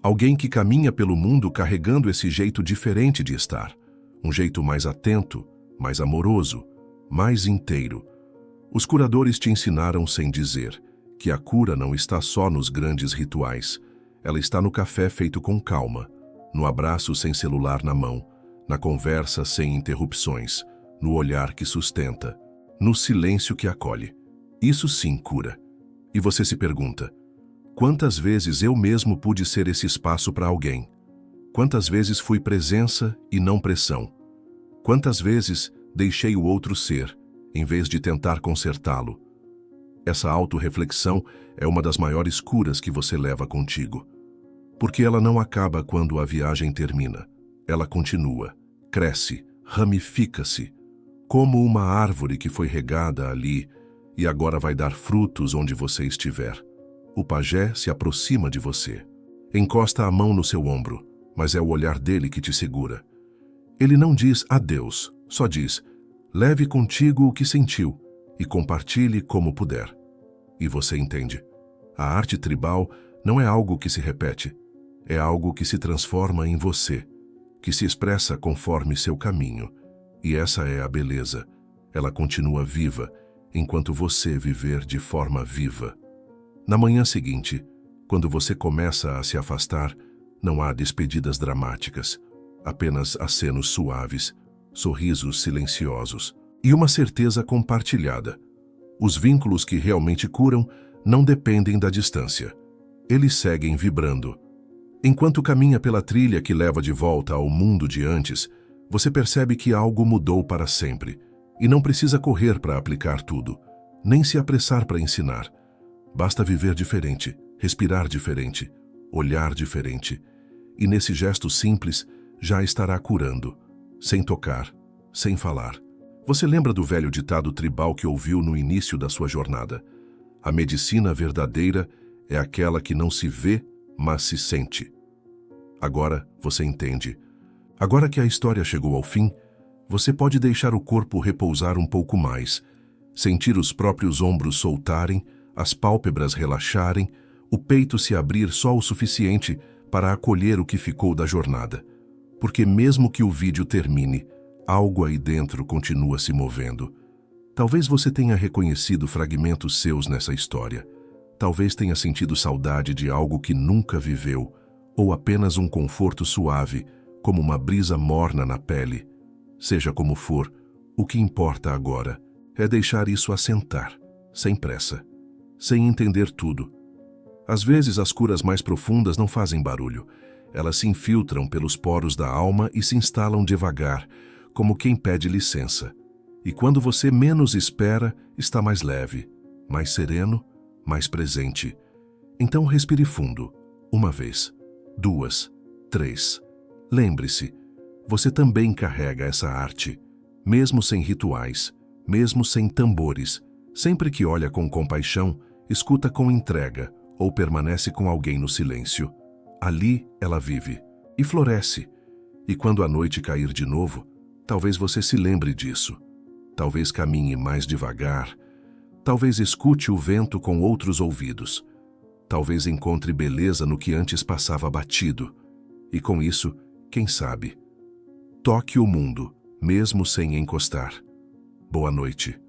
Alguém que caminha pelo mundo carregando esse jeito diferente de estar. Um jeito mais atento, mais amoroso, mais inteiro. Os curadores te ensinaram sem dizer que a cura não está só nos grandes rituais. Ela está no café feito com calma, no abraço sem celular na mão, na conversa sem interrupções, no olhar que sustenta, no silêncio que acolhe. Isso sim cura. E você se pergunta, quantas vezes eu mesmo pude ser esse espaço para alguém? Quantas vezes fui presença e não pressão? Quantas vezes deixei o outro ser, em vez de tentar consertá-lo? Essa autorreflexão é uma das maiores curas que você leva contigo. Porque ela não acaba quando a viagem termina. Ela continua, cresce, ramifica-se, como uma árvore que foi regada ali e agora vai dar frutos onde você estiver. O pajé se aproxima de você. Encosta a mão no seu ombro, mas é o olhar dele que te segura. Ele não diz adeus, só diz, leve contigo o que sentiu e compartilhe como puder. E você entende. A arte tribal não é algo que se repete, é algo que se transforma em você, que se expressa conforme seu caminho. E essa é a beleza. Ela continua viva, enquanto você viver de forma viva. Na manhã seguinte, quando você começa a se afastar, não há despedidas dramáticas, apenas acenos suaves, sorrisos silenciosos e uma certeza compartilhada. Os vínculos que realmente curam não dependem da distância. Eles seguem vibrando. Enquanto caminha pela trilha que leva de volta ao mundo de antes, você percebe que algo mudou para sempre, e não precisa correr para aplicar tudo, nem se apressar para ensinar. Basta viver diferente, respirar diferente, olhar diferente, e nesse gesto simples já estará curando, sem tocar, sem falar. Você lembra do velho ditado tribal que ouviu no início da sua jornada? A medicina verdadeira é aquela que não se vê, mas se sente. Agora você entende. Agora que a história chegou ao fim, você pode deixar o corpo repousar um pouco mais, sentir os próprios ombros soltarem, as pálpebras relaxarem, o peito se abrir só o suficiente para acolher o que ficou da jornada. Porque mesmo que o vídeo termine, algo aí dentro continua se movendo. Talvez você tenha reconhecido fragmentos seus nessa história. Talvez tenha sentido saudade de algo que nunca viveu, ou apenas um conforto suave, como uma brisa morna na pele. Seja como for, o que importa agora é deixar isso assentar, sem pressa, sem entender tudo. Às vezes as curas mais profundas não fazem barulho. Elas se infiltram pelos poros da alma e se instalam devagar, como quem pede licença. E quando você menos espera, está mais leve, mais sereno, mais presente. Então respire fundo, uma vez, 2, 3. Lembre-se, você também carrega essa arte, mesmo sem rituais, mesmo sem tambores. Sempre que olha com compaixão, escuta com entrega ou permanece com alguém no silêncio. Ali ela vive e floresce. E quando a noite cair de novo, talvez você se lembre disso. Talvez caminhe mais devagar. Talvez escute o vento com outros ouvidos. Talvez encontre beleza no que antes passava batido. E com isso, quem sabe, toque o mundo, mesmo sem encostar. Boa noite.